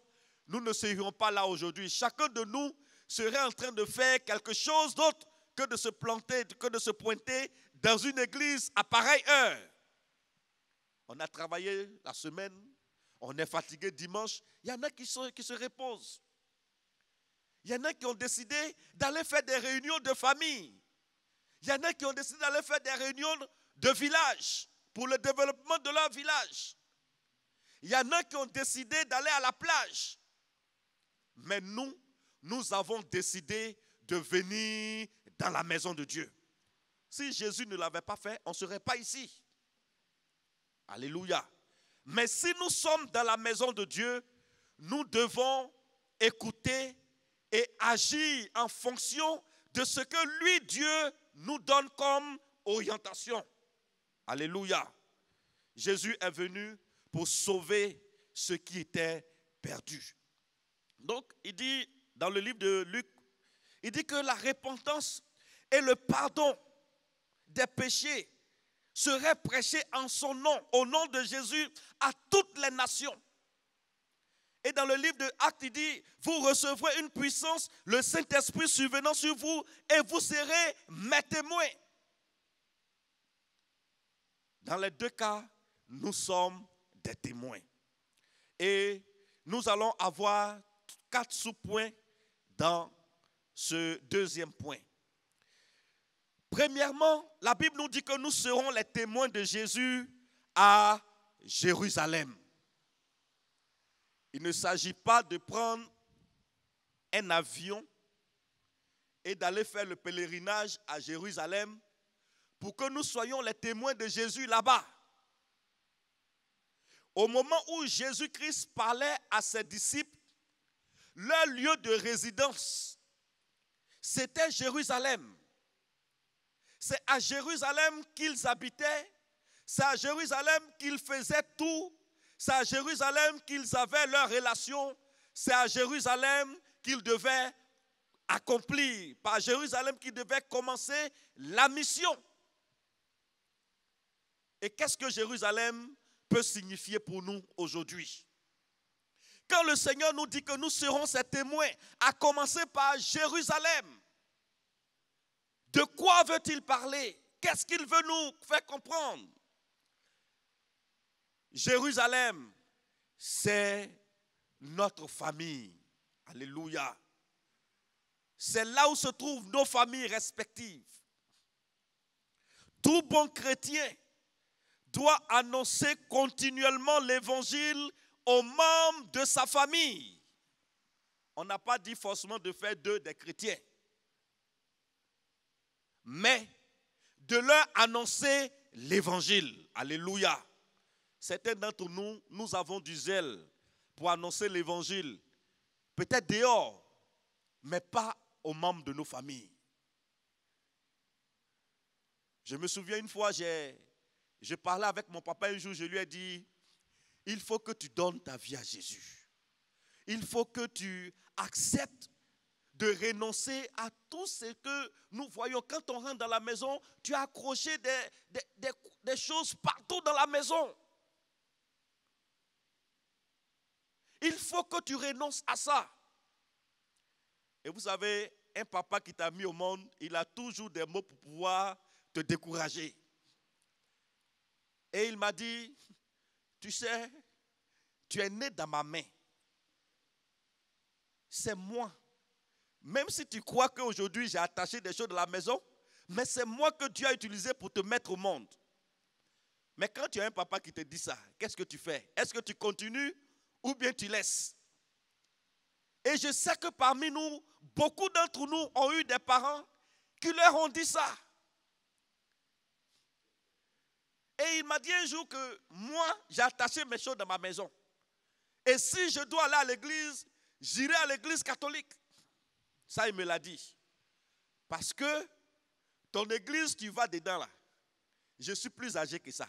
nous ne serions pas là aujourd'hui. Chacun de nous serait en train de faire quelque chose d'autre que de se planter, que de se pointer dans une église à pareille heure. On a travaillé la semaine, on est fatigué dimanche. Il y en a qui se reposent. Il y en a qui ont décidé d'aller faire des réunions de famille. Il y en a qui ont décidé d'aller faire des réunions de village pour le développement de leur village. Il y en a qui ont décidé d'aller à la plage. Mais nous avons décidé de venir dans la maison de Dieu. Si Jésus ne l'avait pas fait, on ne serait pas ici. Alléluia. Mais si nous sommes dans la maison de Dieu, nous devons écouter et agir en fonction de ce que lui, Dieu, nous donne comme orientation. Alléluia. Jésus est venu pour sauver ce qui était perdu. Donc, il dit dans le livre de Luc, il dit que la repentance et le pardon des péchés seraient prêchés en son nom, au nom de Jésus, à toutes les nations. Et dans le livre de Actes, il dit, vous recevrez une puissance, le Saint-Esprit survenant sur vous, et vous serez mes témoins. Dans les deux cas, nous sommes des témoins. Et nous allons avoir 4 sous-points dans ce deuxième point. Premièrement, la Bible nous dit que nous serons les témoins de Jésus à Jérusalem. Il ne s'agit pas de prendre un avion et d'aller faire le pèlerinage à Jérusalem pour que nous soyons les témoins de Jésus là-bas. Au moment où Jésus-Christ parlait à ses disciples, leur lieu de résidence, c'était Jérusalem. C'est à Jérusalem qu'ils habitaient, c'est à Jérusalem qu'ils faisaient tout, c'est à Jérusalem qu'ils avaient leurs relations, c'est à Jérusalem qu'ils devaient accomplir, par Jérusalem qu'ils devaient commencer la mission. Et qu'est-ce que Jérusalem peut signifier pour nous aujourd'hui? Quand le Seigneur nous dit que nous serons ses témoins, à commencer par Jérusalem, de quoi veut-il parler? Qu'est-ce qu'il veut nous faire comprendre? Jérusalem, c'est notre famille. Alléluia. C'est là où se trouvent nos familles respectives. Tout bon chrétien doit annoncer continuellement l'évangile aux membres de sa famille. On n'a pas dit forcément de faire d'eux des chrétiens, mais de leur annoncer l'évangile. Alléluia. Certains d'entre nous, nous avons du zèle pour annoncer l'évangile, peut-être dehors, mais pas aux membres de nos familles. Je me souviens une fois, je parlais avec mon papa un jour, je lui ai dit, il faut que tu donnes ta vie à Jésus. Il faut que tu acceptes de renoncer à tout ce que nous voyons. Quand on rentre dans la maison, tu as accroché des choses partout dans la maison. Il faut que tu renonces à ça. Et vous savez, un papa qui t'a mis au monde, il a toujours des mots pour pouvoir te décourager. Et il m'a dit, tu sais, tu es né dans ma main. C'est moi. Même si tu crois qu'aujourd'hui j'ai attaché des choses de la maison, mais c'est moi que Dieu a utilisé pour te mettre au monde. Mais quand tu as un papa qui te dit ça, qu'est-ce que tu fais? Est-ce que tu continues ou bien tu laisses? Et je sais que parmi nous, beaucoup d'entre nous ont eu des parents qui leur ont dit ça. Et il m'a dit un jour que moi, j'ai attaché mes choses dans ma maison. Et si je dois aller à l'église, j'irai à l'église catholique. Ça, il me l'a dit. Parce que ton église, tu vas dedans là. Je suis plus âgé que ça.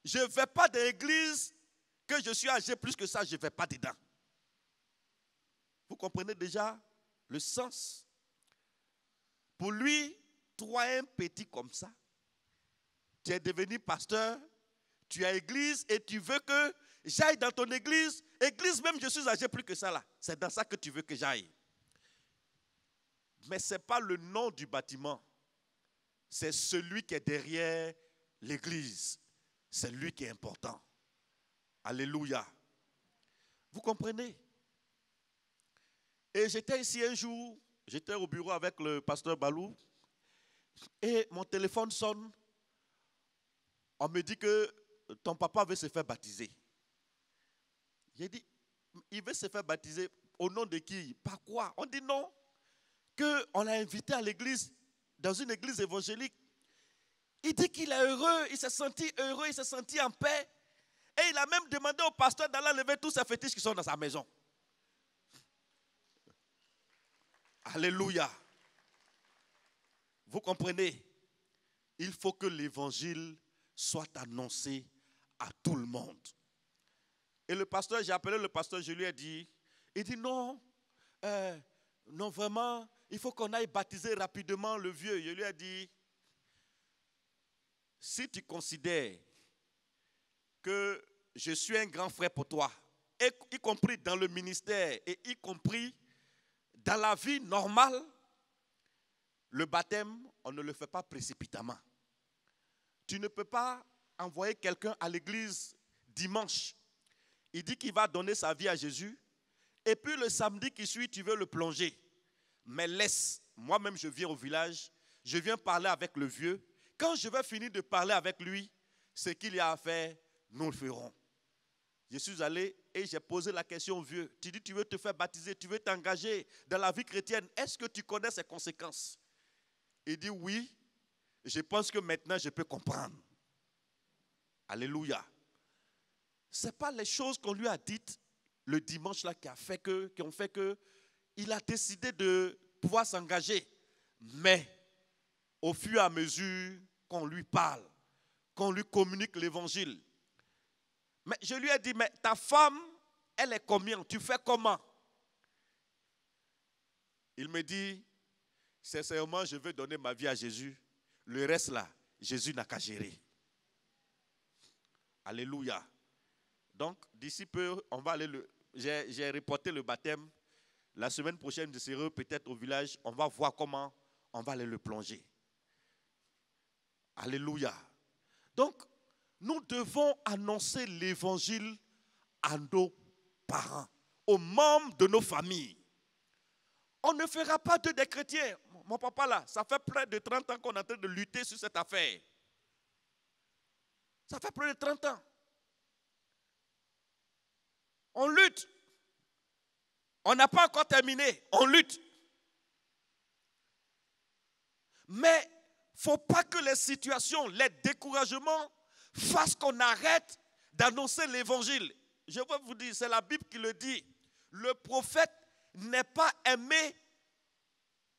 Je ne vais pas dans l'église que je suis âgé plus que ça, je ne vais pas dedans. Vous comprenez déjà le sens? Pour lui, toi, un petit comme ça, tu es devenu pasteur, tu as église et tu veux que j'aille dans ton église. Église même, je suis âgé plus que ça là. C'est dans ça que tu veux que j'aille. Mais ce n'est pas le nom du bâtiment. C'est celui qui est derrière l'église. C'est lui qui est important. Alléluia. Vous comprenez? Et j'étais ici un jour, j'étais au bureau avec le pasteur Balou, et mon téléphone sonne. On me dit que ton papa veut se faire baptiser. J'ai dit, il veut se faire baptiser au nom de qui? Par quoi? On dit non, qu'on l'a invité à l'église, dans une église évangélique. Il dit qu'il est heureux, il s'est senti heureux, il s'est senti en paix. Et il a même demandé au pasteur d'aller enlever tous ces fétiches qui sont dans sa maison. Alléluia. Vous comprenez? Il faut que l'évangile soit annoncé à tout le monde. Et le pasteur, j'ai appelé le pasteur, je lui ai dit, il dit non, non vraiment, il faut qu'on aille baptiser rapidement le vieux. Je lui ai dit, si tu considères que je suis un grand frère pour toi, y compris dans le ministère et y compris dans la vie normale, le baptême, on ne le fait pas précipitamment. Tu ne peux pas envoyer quelqu'un à l'église dimanche. Il dit qu'il va donner sa vie à Jésus. Et puis le samedi qui suit, tu veux le plonger. Mais laisse, moi-même je viens au village, je viens parler avec le vieux. Quand je vais finir de parler avec lui, ce qu'il y a à faire, nous le ferons. Je suis allé et j'ai posé la question au vieux. Tu dis, tu veux te faire baptiser, tu veux t'engager dans la vie chrétienne. Est-ce que tu connais ses conséquences? Il dit oui, je pense que maintenant je peux comprendre. Alléluia. Ce n'est pas les choses qu'on lui a dites le dimanche là qui ont fait que il a décidé de pouvoir s'engager. Mais au fur et à mesure qu'on lui parle, qu'on lui communique l'évangile. Mais je lui ai dit, mais ta femme, elle est combien? Tu fais comment? Il me dit, sincèrement, je veux donner ma vie à Jésus. Le reste là, Jésus n'a qu'à gérer. Alléluia. Donc, d'ici peu, on va aller j'ai reporté le baptême. La semaine prochaine, je serai peut-être au village. On va voir comment on va aller le plonger. Alléluia. Donc, nous devons annoncer l'évangile à nos parents, aux membres de nos familles. On ne fera pas des chrétiens. Mon papa là, ça fait près de 30 ans qu'on est en train de lutter sur cette affaire. Ça fait près de 30 ans. On lutte. On n'a pas encore terminé. On lutte. Mais il ne faut pas que les situations, les découragements fassent qu'on arrête d'annoncer l'évangile. Je veux vous dire, c'est la Bible qui le dit. Le prophète n'est pas aimé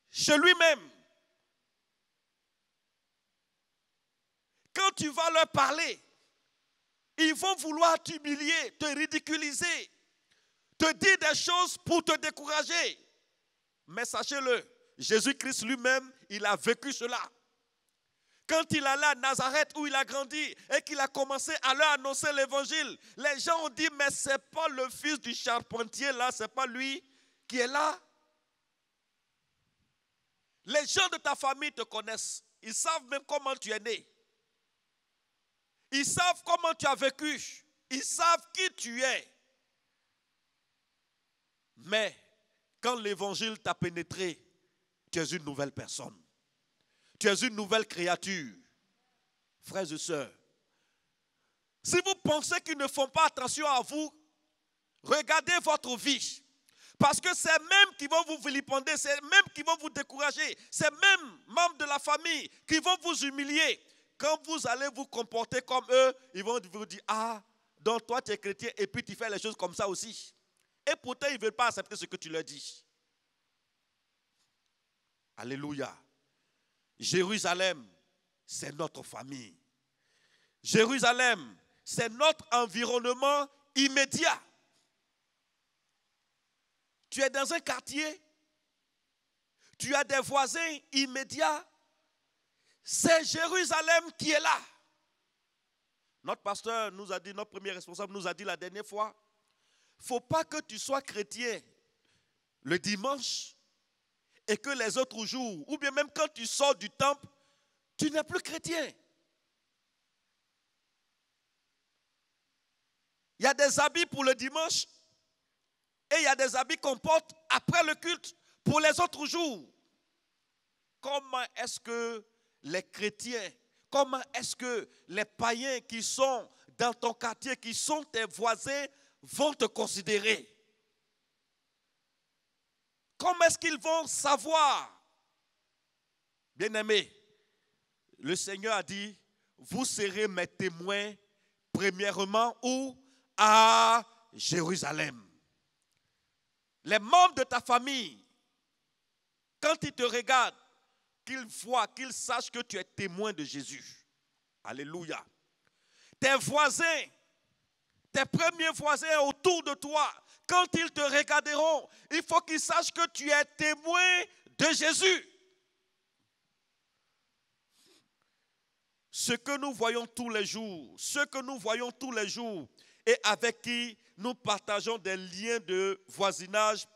chez lui-même. Quand tu vas leur parler, ils vont vouloir t'humilier, te ridiculiser, te dire des choses pour te décourager. Mais sachez-le, Jésus-Christ lui-même, il a vécu cela. Quand il allait à Nazareth où il a grandi et qu'il a commencé à leur annoncer l'évangile, les gens ont dit, mais ce n'est pas le fils du charpentier là, ce n'est pas lui qui est là. Les gens de ta famille te connaissent. Ils savent même comment tu es né. Ils savent comment tu as vécu. Ils savent qui tu es. Mais quand l'évangile t'a pénétré, tu es une nouvelle personne. Tu es une nouvelle créature. Frères et sœurs, si vous pensez qu'ils ne font pas attention à vous, regardez votre vie. Parce que c'est même qui vont vous vilipender, c'est même qui vont vous décourager, c'est même membres de la famille qui vont vous humilier. Quand vous allez vous comporter comme eux, ils vont vous dire, ah, Donc toi tu es chrétien et puis tu fais les choses comme ça aussi. Et pourtant ils ne veulent pas accepter ce que tu leur dis. Alléluia. Jérusalem, c'est notre famille. Jérusalem, c'est notre environnement immédiat. Tu es dans un quartier, tu as des voisins immédiats. C'est Jérusalem qui est là. Notre pasteur nous a dit, notre premier responsable nous a dit la dernière fois, il ne faut pas que tu sois chrétien le dimanche et que les autres jours, ou bien même quand tu sors du temple, tu n'es plus chrétien. Il y a des habits pour le dimanche et il y a des habits qu'on porte après le culte pour les autres jours. Comment est-ce que les chrétiens, comment est-ce que les païens qui sont dans ton quartier, qui sont tes voisins, vont te considérer? Comment est-ce qu'ils vont savoir? Bien-aimés, le Seigneur a dit, vous serez mes témoins, premièrement, où? À Jérusalem. Les membres de ta famille, quand ils te regardent, qu'ils voient, qu'ils sachent que tu es témoin de Jésus. Alléluia. Tes voisins, tes premiers voisins autour de toi, quand ils te regarderont, il faut qu'ils sachent que tu es témoin de Jésus. Ce que nous voyons tous les jours, et avec qui nous partageons des liens de voisinage,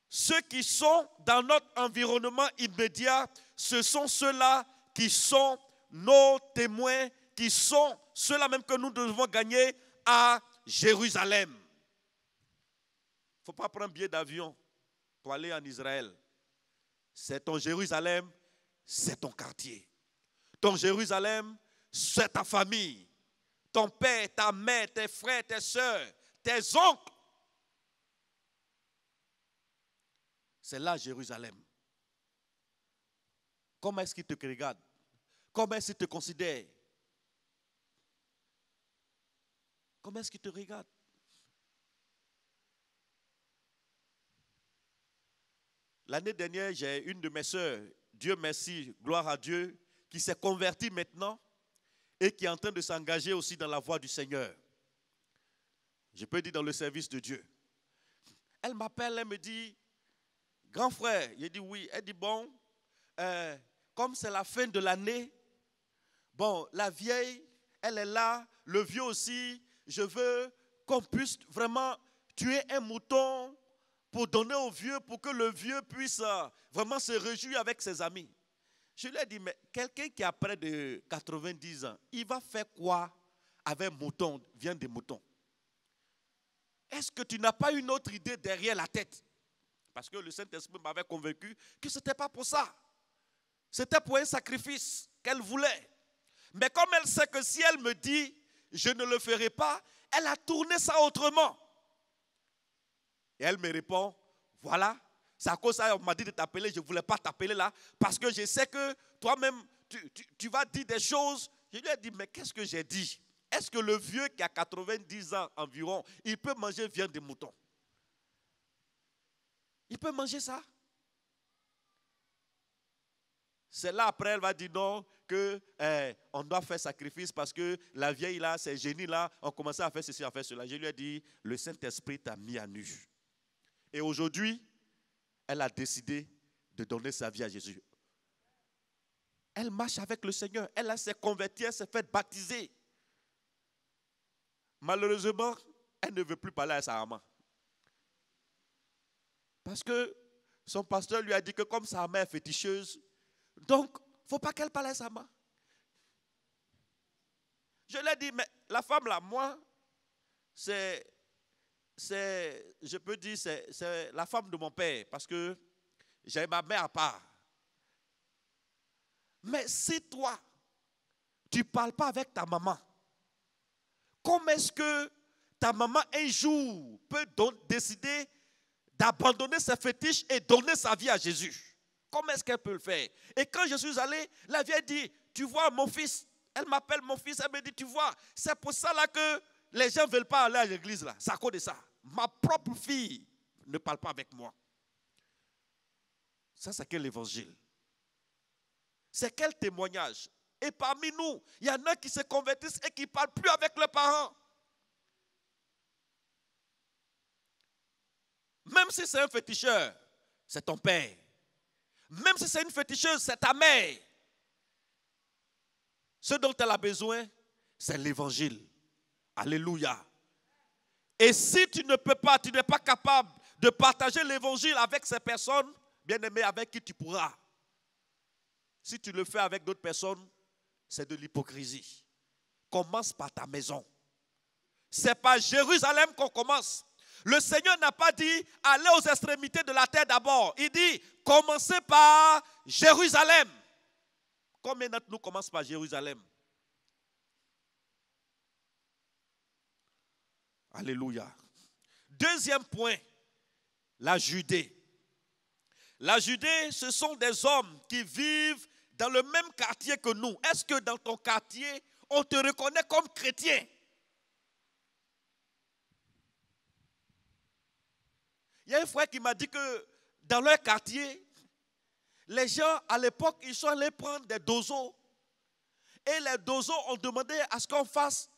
ceux qui sont dans notre environnement immédiat, ce sont ceux-là qui sont nos témoins, qui sont ceux-là même que nous devons gagner à Jérusalem. Il ne faut pas prendre un billet d'avion pour aller en Israël. C'est ton Jérusalem, c'est ton quartier. Ton Jérusalem, c'est ta famille. Ton père, ta mère, tes frères, tes soeurs, tes oncles. C'est là Jérusalem. Comment est-ce qu'ils te regardent? Comment est-ce qu'ils te considèrent? Comment est-ce qu'ils te regardent? L'année dernière, j'ai une de mes soeurs, Dieu merci, gloire à Dieu, qui s'est convertie maintenant et qui est en train de s'engager aussi dans la voie du Seigneur. Je peux dire dans le service de Dieu. Elle m'appelle, elle me dit, grand frère, j'ai dit oui. Elle dit bon, comme c'est la fin de l'année, bon, la vieille, elle est là, le vieux aussi, je veux qu'on puisse vraiment tuer un mouton pour donner au vieux, pour que le vieux puisse vraiment se réjouir avec ses amis. Je lui ai dit, mais quelqu'un qui a près de 90 ans, il va faire quoi avec mouton, viande de mouton? Est-ce que tu n'as pas une autre idée derrière la tête? Parce que le Saint-Esprit m'avait convaincu que ce n'était pas pour ça. C'était pour un sacrifice qu'elle voulait. Mais comme elle sait que si elle me dit, je ne le ferai pas, elle a tourné ça autrement. Et elle me répond, voilà, c'est à cause de ça qu'on m'a dit de t'appeler, je ne voulais pas t'appeler là, parce que je sais que toi-même, tu vas dire des choses. Je lui ai dit, mais qu'est-ce que j'ai dit? Est-ce que le vieux qui a 90 ans environ, il peut manger viande de mouton? Il peut manger ça? C'est là après, elle va dire non, qu'on doit faire sacrifice parce que la vieille là, ces génies là, ont commencé à faire ceci, à faire cela. Je lui ai dit, le Saint-Esprit t'a mis à nu. Et aujourd'hui, elle a décidé de donner sa vie à Jésus. Elle marche avec le Seigneur. Elle s'est convertie, elle s'est fait baptiser. Malheureusement, elle ne veut plus parler à sa maman. Parce que son pasteur lui a dit que comme sa maman est féticheuse, donc, il ne faut pas qu'elle parle à sa maman. Je lui ai dit, mais la femme là, moi, je peux dire, c'est la femme de mon père, parce que j'ai ma mère à part. Mais si toi, tu ne parles pas avec ta maman, comment est-ce que ta maman un jour peut décider d'abandonner ses fétiches et donner sa vie à Jésus? Comment est-ce qu'elle peut le faire? Et quand je suis allé, la vieille dit, tu vois mon fils, elle m'appelle mon fils, elle me dit, tu vois, c'est pour ça là que les gens ne veulent pas aller à l'église là. C'est à cause de ça. Ma propre fille ne parle pas avec moi. Ça, c'est quel évangile? C'est quel témoignage? Et parmi nous, il y en a qui se convertissent et qui ne parlent plus avec leurs parents. Même si c'est un féticheur, c'est ton père. Même si c'est une féticheuse, c'est ta mère. Ce dont elle a besoin, c'est l'évangile. Alléluia. Et si tu ne peux pas, tu n'es pas capable de partager l'évangile avec ces personnes, bien-aimé, avec qui tu pourras. Si tu le fais avec d'autres personnes, c'est de l'hypocrisie. Commence par ta maison. C'est par Jérusalem qu'on commence. Le Seigneur n'a pas dit allez aux extrémités de la terre d'abord. Il dit commencez par Jérusalem. Combien d'entre nous commencent par Jérusalem? Alléluia. Deuxième point, la Judée. La Judée, ce sont des hommes qui vivent dans le même quartier que nous. Est-ce que dans ton quartier, on te reconnaît comme chrétien? Il y a un frère qui m'a dit que dans leur quartier, les gens à l'époque, ils sont allés prendre des dozos. Et les dozos ont demandé à ce qu'on fasse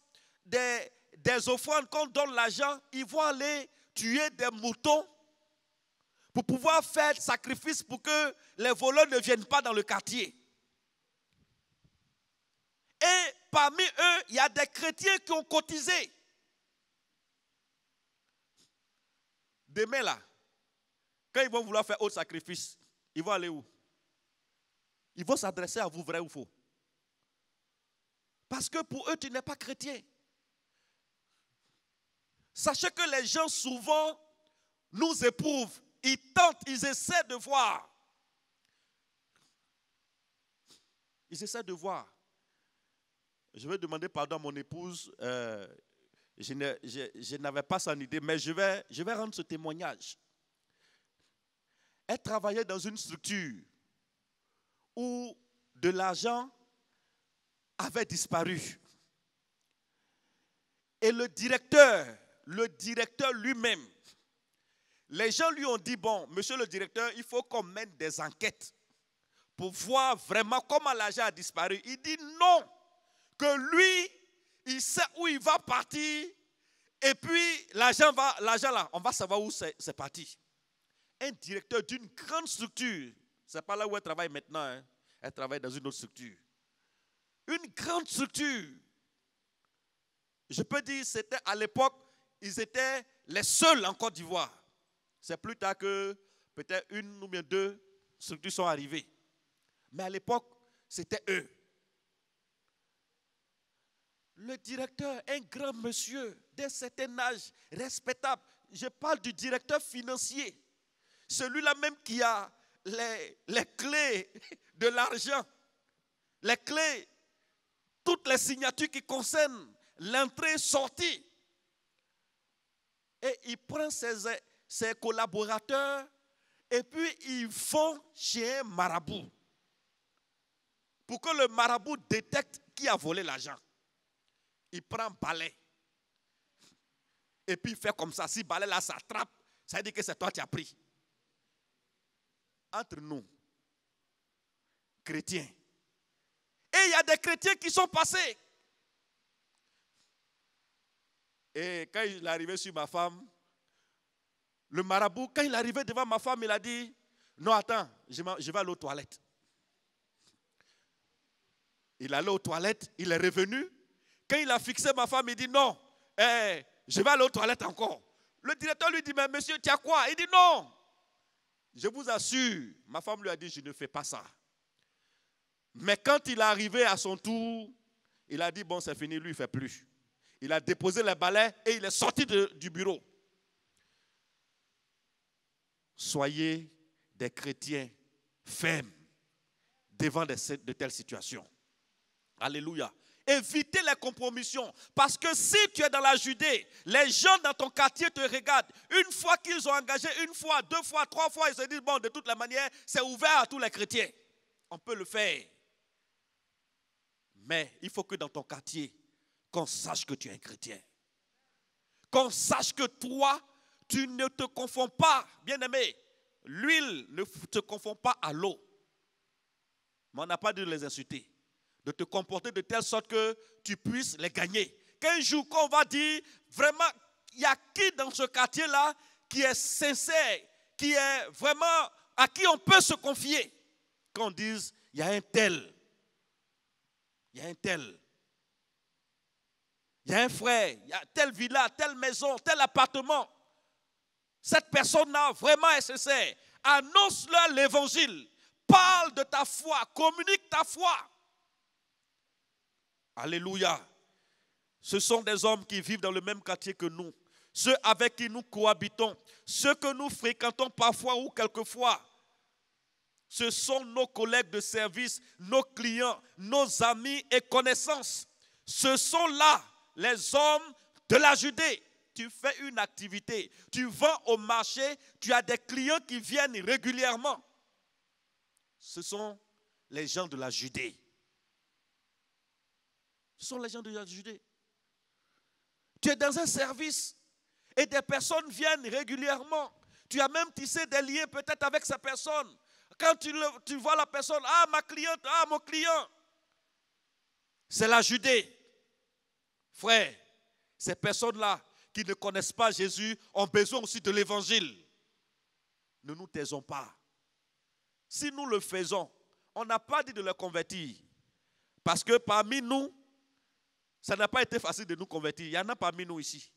des offrandes, qu'on donne l'argent. Ils vont aller tuer des moutons pour pouvoir faire le sacrifice pour que les voleurs ne viennent pas dans le quartier. Et parmi eux, il y a des chrétiens qui ont cotisé. Demain là, quand ils vont vouloir faire autre sacrifice, ils vont aller où? Ils vont s'adresser à vous, vrai ou faux? Parce que pour eux, tu n'es pas chrétien. Sachez que les gens souvent nous éprouvent. Ils tentent, ils essaient de voir. Ils essaient de voir. Je vais demander pardon à mon épouse. Je n'avais pas son idée, mais je vais rendre ce témoignage. Elle travaillait dans une structure où de l'argent avait disparu. Et le directeur lui-même, les gens lui ont dit, bon, monsieur le directeur, il faut qu'on mène des enquêtes pour voir vraiment comment l'argent a disparu. Il dit non, que lui, il sait où il va partir, et puis l'argent là, on va savoir où c'est parti. Un directeur d'une grande structure, ce n'est pas là où elle travaille maintenant, hein. Elle travaille dans une autre structure. Une grande structure. Je peux dire, c'était à l'époque, ils étaient les seuls en Côte d'Ivoire. C'est plus tard que peut-être une ou bien deux structures sont arrivées. Mais à l'époque, c'était eux. Le directeur, un grand monsieur d'un certain âge, respectable. Je parle du directeur financier. Celui-là même qui a les clés de l'argent. Les clés, toutes les signatures qui concernent l'entrée et sortie. Et il prend ses collaborateurs et puis ils vont chez un marabout. Pour que le marabout détecte qui a volé l'argent. Il prend balai. Et puis il fait comme ça. Si balai là s'attrape, ça veut dire que c'est toi qui as pris. Entre nous, chrétiens. Et il y a des chrétiens qui sont passés. Et quand il est arrivé sur ma femme, le marabout, quand il est arrivé devant ma femme, il a dit, non, attends, je vais aller aux toilettes. Il est allé aux toilettes, il est revenu. Quand il a fixé ma femme, il dit, non, je vais aller aux toilettes encore. Le directeur lui dit, mais monsieur, tu as quoi? Il dit, non. Je vous assure, ma femme lui a dit, je ne fais pas ça. Mais quand il est arrivé à son tour, il a dit, bon, c'est fini, lui, il ne fait plus. Il a déposé les balais et il est sorti du bureau. Soyez des chrétiens fermes devant de telles situations. Alléluia. Évitez les compromissions. Parce que si tu es dans la Judée, les gens dans ton quartier te regardent. Une fois qu'ils ont engagé, une fois, deux fois, trois fois, ils se disent, bon, de toute la manière, c'est ouvert à tous les chrétiens. On peut le faire. Mais il faut que dans ton quartier, qu'on sache que tu es un chrétien. qu'on sache que toi, tu ne te confonds pas, bien-aimé. L'huile ne te confond pas à l'eau. Mais on n'a pas de les insulter. De te comporter de telle sorte que tu puisses les gagner. Qu'un jour, quand on va dire, vraiment, il y a qui dans ce quartier-là qui est sincère, qui est vraiment, à qui on peut se confier. Quand on dise, il y a un tel, il y a un tel, il y a un frère, il y a telle villa, telle maison, tel appartement. Cette personne-là vraiment est sincère. Annonce-leur l'évangile. Parle de ta foi, communique ta foi. Alléluia. Ce sont des hommes qui vivent dans le même quartier que nous. Ceux avec qui nous cohabitons. Ceux que nous fréquentons parfois ou quelquefois. Ce sont nos collègues de service, nos clients, nos amis et connaissances. Ce sont là les hommes de la Judée. Tu fais une activité, tu vends au marché, tu as des clients qui viennent régulièrement. Ce sont les gens de la Judée. Ce sont les gens de la Judée. Tu es dans un service et des personnes viennent régulièrement. Tu as même tissé des liens peut-être avec ces personnes. Quand tu vois la personne, ah ma cliente, ah mon client. C'est la Judée. Frère, ces personnes-là qui ne connaissent pas Jésus ont besoin aussi de l'évangile. Ne nous taisons pas. Si nous le faisons, on n'a pas dit de les convertir. Parce que parmi nous, ça n'a pas été facile de nous convertir. Il y en a parmi nous ici.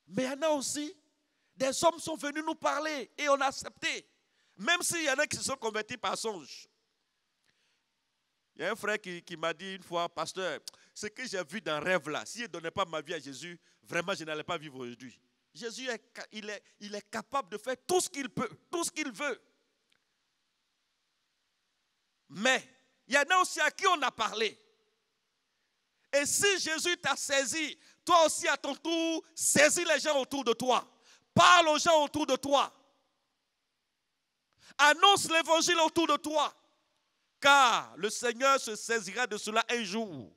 Mais il y en a aussi, des hommes sont venus nous parler et on a accepté. Même s'il y en a qui se sont convertis par songe. Il y a un frère qui m'a dit une fois, pasteur, ce que j'ai vu dans le rêve là, si je ne donnais pas ma vie à Jésus, vraiment je n'allais pas vivre aujourd'hui. Jésus, il est capable de faire tout ce qu'il peut, tout ce qu'il veut. Mais il y en a aussi à qui on a parlé. Et si Jésus t'a saisi, toi aussi à ton tour, saisis les gens autour de toi. Parle aux gens autour de toi. Annonce l'évangile autour de toi. Car le Seigneur se saisira de cela un jour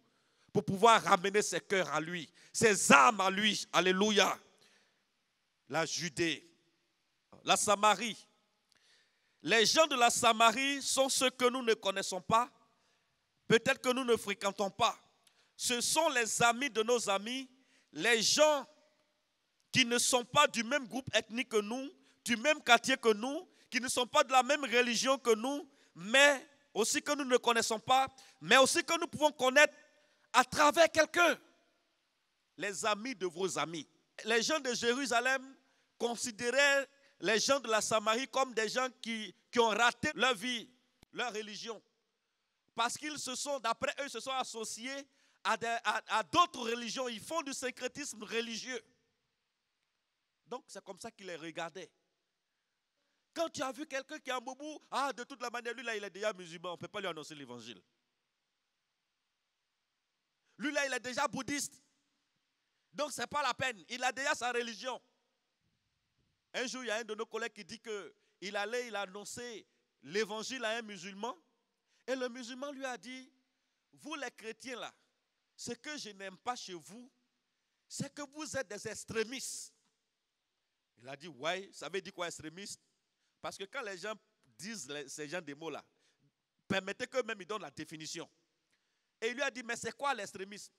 pour pouvoir ramener ses cœurs à lui, ses âmes à lui. Alléluia. La Judée, la Samarie. Les gens de la Samarie sont ceux que nous ne connaissons pas, peut-être que nous ne fréquentons pas. Ce sont les amis de nos amis, les gens qui ne sont pas du même groupe ethnique que nous, du même quartier que nous, qui ne sont pas de la même religion que nous, mais aussi que nous ne connaissons pas, mais aussi que nous pouvons connaître à travers quelqu'un. Les amis de vos amis. Les gens de Jérusalem considéraient les gens de la Samarie comme des gens qui ont raté leur vie, leur religion. Parce qu'ils se sont, d'après eux, se sont associés à d'autres religions. Ils font du syncrétisme religieux. Donc c'est comme ça qu'ils les regardaient. Quand tu as vu quelqu'un qui est en boubou, ah, de toute la manière, lui là, il est déjà musulman, on ne peut pas lui annoncer l'évangile. Lui là, il est déjà bouddhiste. Donc, ce n'est pas la peine. Il a déjà sa religion. Un jour, il y a un de nos collègues qui dit qu'il allait, il a annoncé l'évangile à un musulman. Et le musulman lui a dit, vous les chrétiens là, ce que je n'aime pas chez vous, c'est que vous êtes des extrémistes. Il a dit, ouais, ça veut dire quoi extrémiste? Parce que quand les gens disent ces gens des mots-là, permettez qu'eux-mêmes ils donnent la définition. Et il lui a dit, mais c'est quoi l'extrémisme?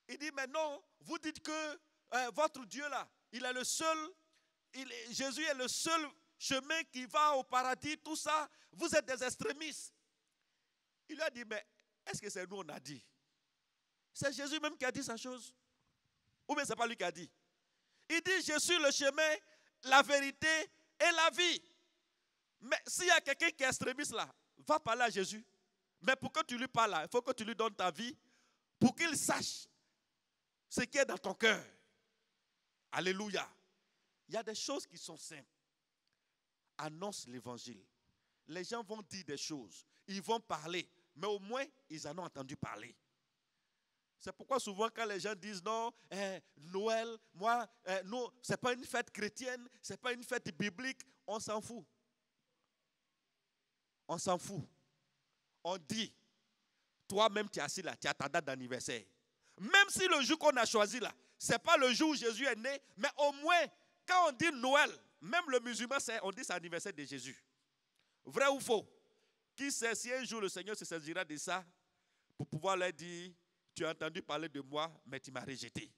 Il dit, mais non, vous dites que votre Dieu là, il est le seul, Jésus est le seul chemin qui va au paradis, tout ça, vous êtes des extrémistes. Il lui a dit, mais est-ce que c'est nous on a dit? C'est Jésus même qui a dit sa chose. Ou bien ce n'est pas lui qui a dit. Il dit, je suis le chemin, la vérité et la vie. Mais s'il y a quelqu'un qui est extrémiste là, va parler à Jésus. Mais pour que tu lui parles là, il faut que tu lui donnes ta vie pour qu'il sache ce qui est dans ton cœur. Alléluia. Il y a des choses qui sont simples. Annonce l'évangile. Les gens vont dire des choses. Ils vont parler. Mais au moins, ils en ont entendu parler. C'est pourquoi souvent quand les gens disent non, Noël, moi, non, ce n'est pas une fête chrétienne, ce n'est pas une fête biblique, on s'en fout. On s'en fout. On dit, toi-même tu es assis là, tu as ta date d'anniversaire. Même si le jour qu'on a choisi là, Ce n'est pas le jour où Jésus est né, mais au moins, quand on dit Noël, même le musulman, on dit c'est l'anniversaire de Jésus. Vrai ou faux? Qui sait si un jour le Seigneur se saisira de ça pour pouvoir leur dire, tu as entendu parler de moi, mais tu m'as rejeté.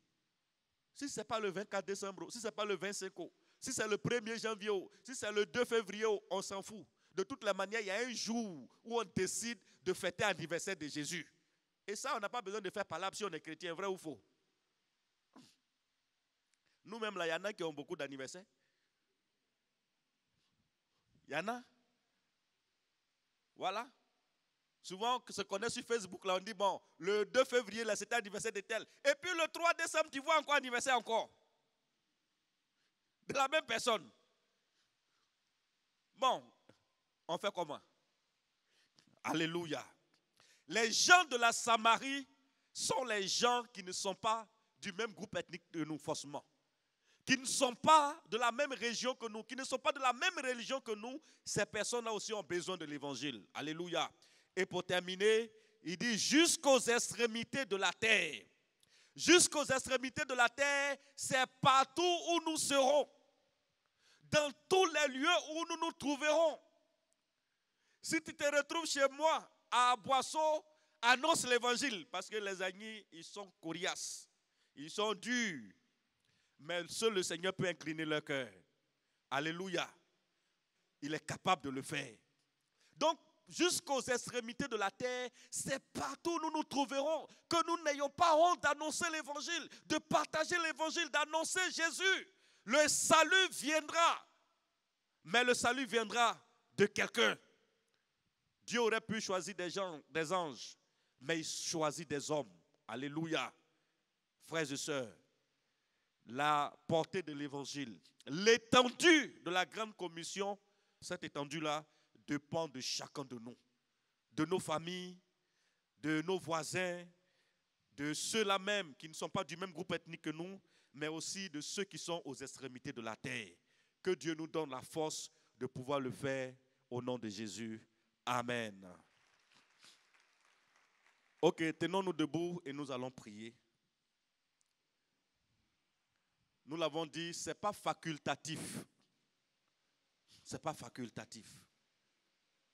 Si ce n'est pas le 24 décembre, si ce n'est pas le 25, si c'est le 1er janvier, si c'est le 2 février, on s'en fout. De toutes les manières, il y a un jour où on décide de fêter l'anniversaire de Jésus. Et ça, on n'a pas besoin de faire palabre si on est chrétien, vrai ou faux? Nous-mêmes, là, il y en a qui ont beaucoup d'anniversaires. Il y en a. Voilà. Souvent, on se connaît sur Facebook, là, on dit, bon, le 2 février, là, c'était l'anniversaire de tel. Et puis le 3 décembre, tu vois encore anniversaire encore. De la même personne. Bon, on fait comment? Alléluia. Les gens de la Samarie sont les gens qui ne sont pas du même groupe ethnique que nous, forcément. Qui ne sont pas de la même région que nous, qui ne sont pas de la même religion que nous. Ces personnes-là aussi ont besoin de l'évangile. Alléluia. Et pour terminer, il dit jusqu'aux extrémités de la terre. Jusqu'aux extrémités de la terre, c'est partout où nous serons. Dans tous les lieux où nous nous trouverons. Si tu te retrouves chez moi, à Boisseau, annonce l'évangile. Parce que les amis, ils sont coriaces. Ils sont durs. Mais seul le Seigneur peut incliner leur cœur. Alléluia. Il est capable de le faire. Donc, jusqu'aux extrémités de la terre, c'est partout où nous nous trouverons. Que nous n'ayons pas honte d'annoncer l'évangile, de partager l'évangile, d'annoncer Jésus. Le salut viendra. Mais le salut viendra de quelqu'un. Dieu aurait pu choisir des anges, mais il choisit des hommes. Alléluia. Frères et sœurs, la portée de l'évangile, l'étendue de la grande commission, cette étendue-là dépend de chacun de nous, de nos familles, de nos voisins, de ceux-là même qui ne sont pas du même groupe ethnique que nous, mais aussi de ceux qui sont aux extrémités de la terre. Que Dieu nous donne la force de pouvoir le faire au nom de Jésus. Amen. Ok, tenons-nous debout et nous allons prier. Nous l'avons dit, ce n'est pas facultatif. Ce n'est pas facultatif.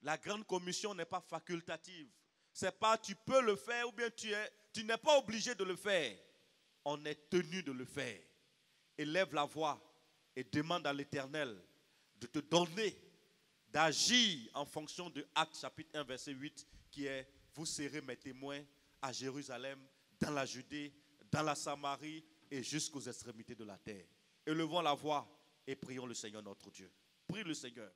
La grande commission n'est pas facultative. Ce n'est pas tu peux le faire ou bien tu n'es pas obligé de le faire. On est tenu de le faire. Élève la voix et demande à l'Éternel de te donner, d'agir en fonction de Actes chapitre 1 verset 8 qui est « Vous serez mes témoins à Jérusalem, dans la Judée, dans la Samarie et jusqu'aux extrémités de la terre. » Élevons la voix et prions le Seigneur notre Dieu. Prie le Seigneur.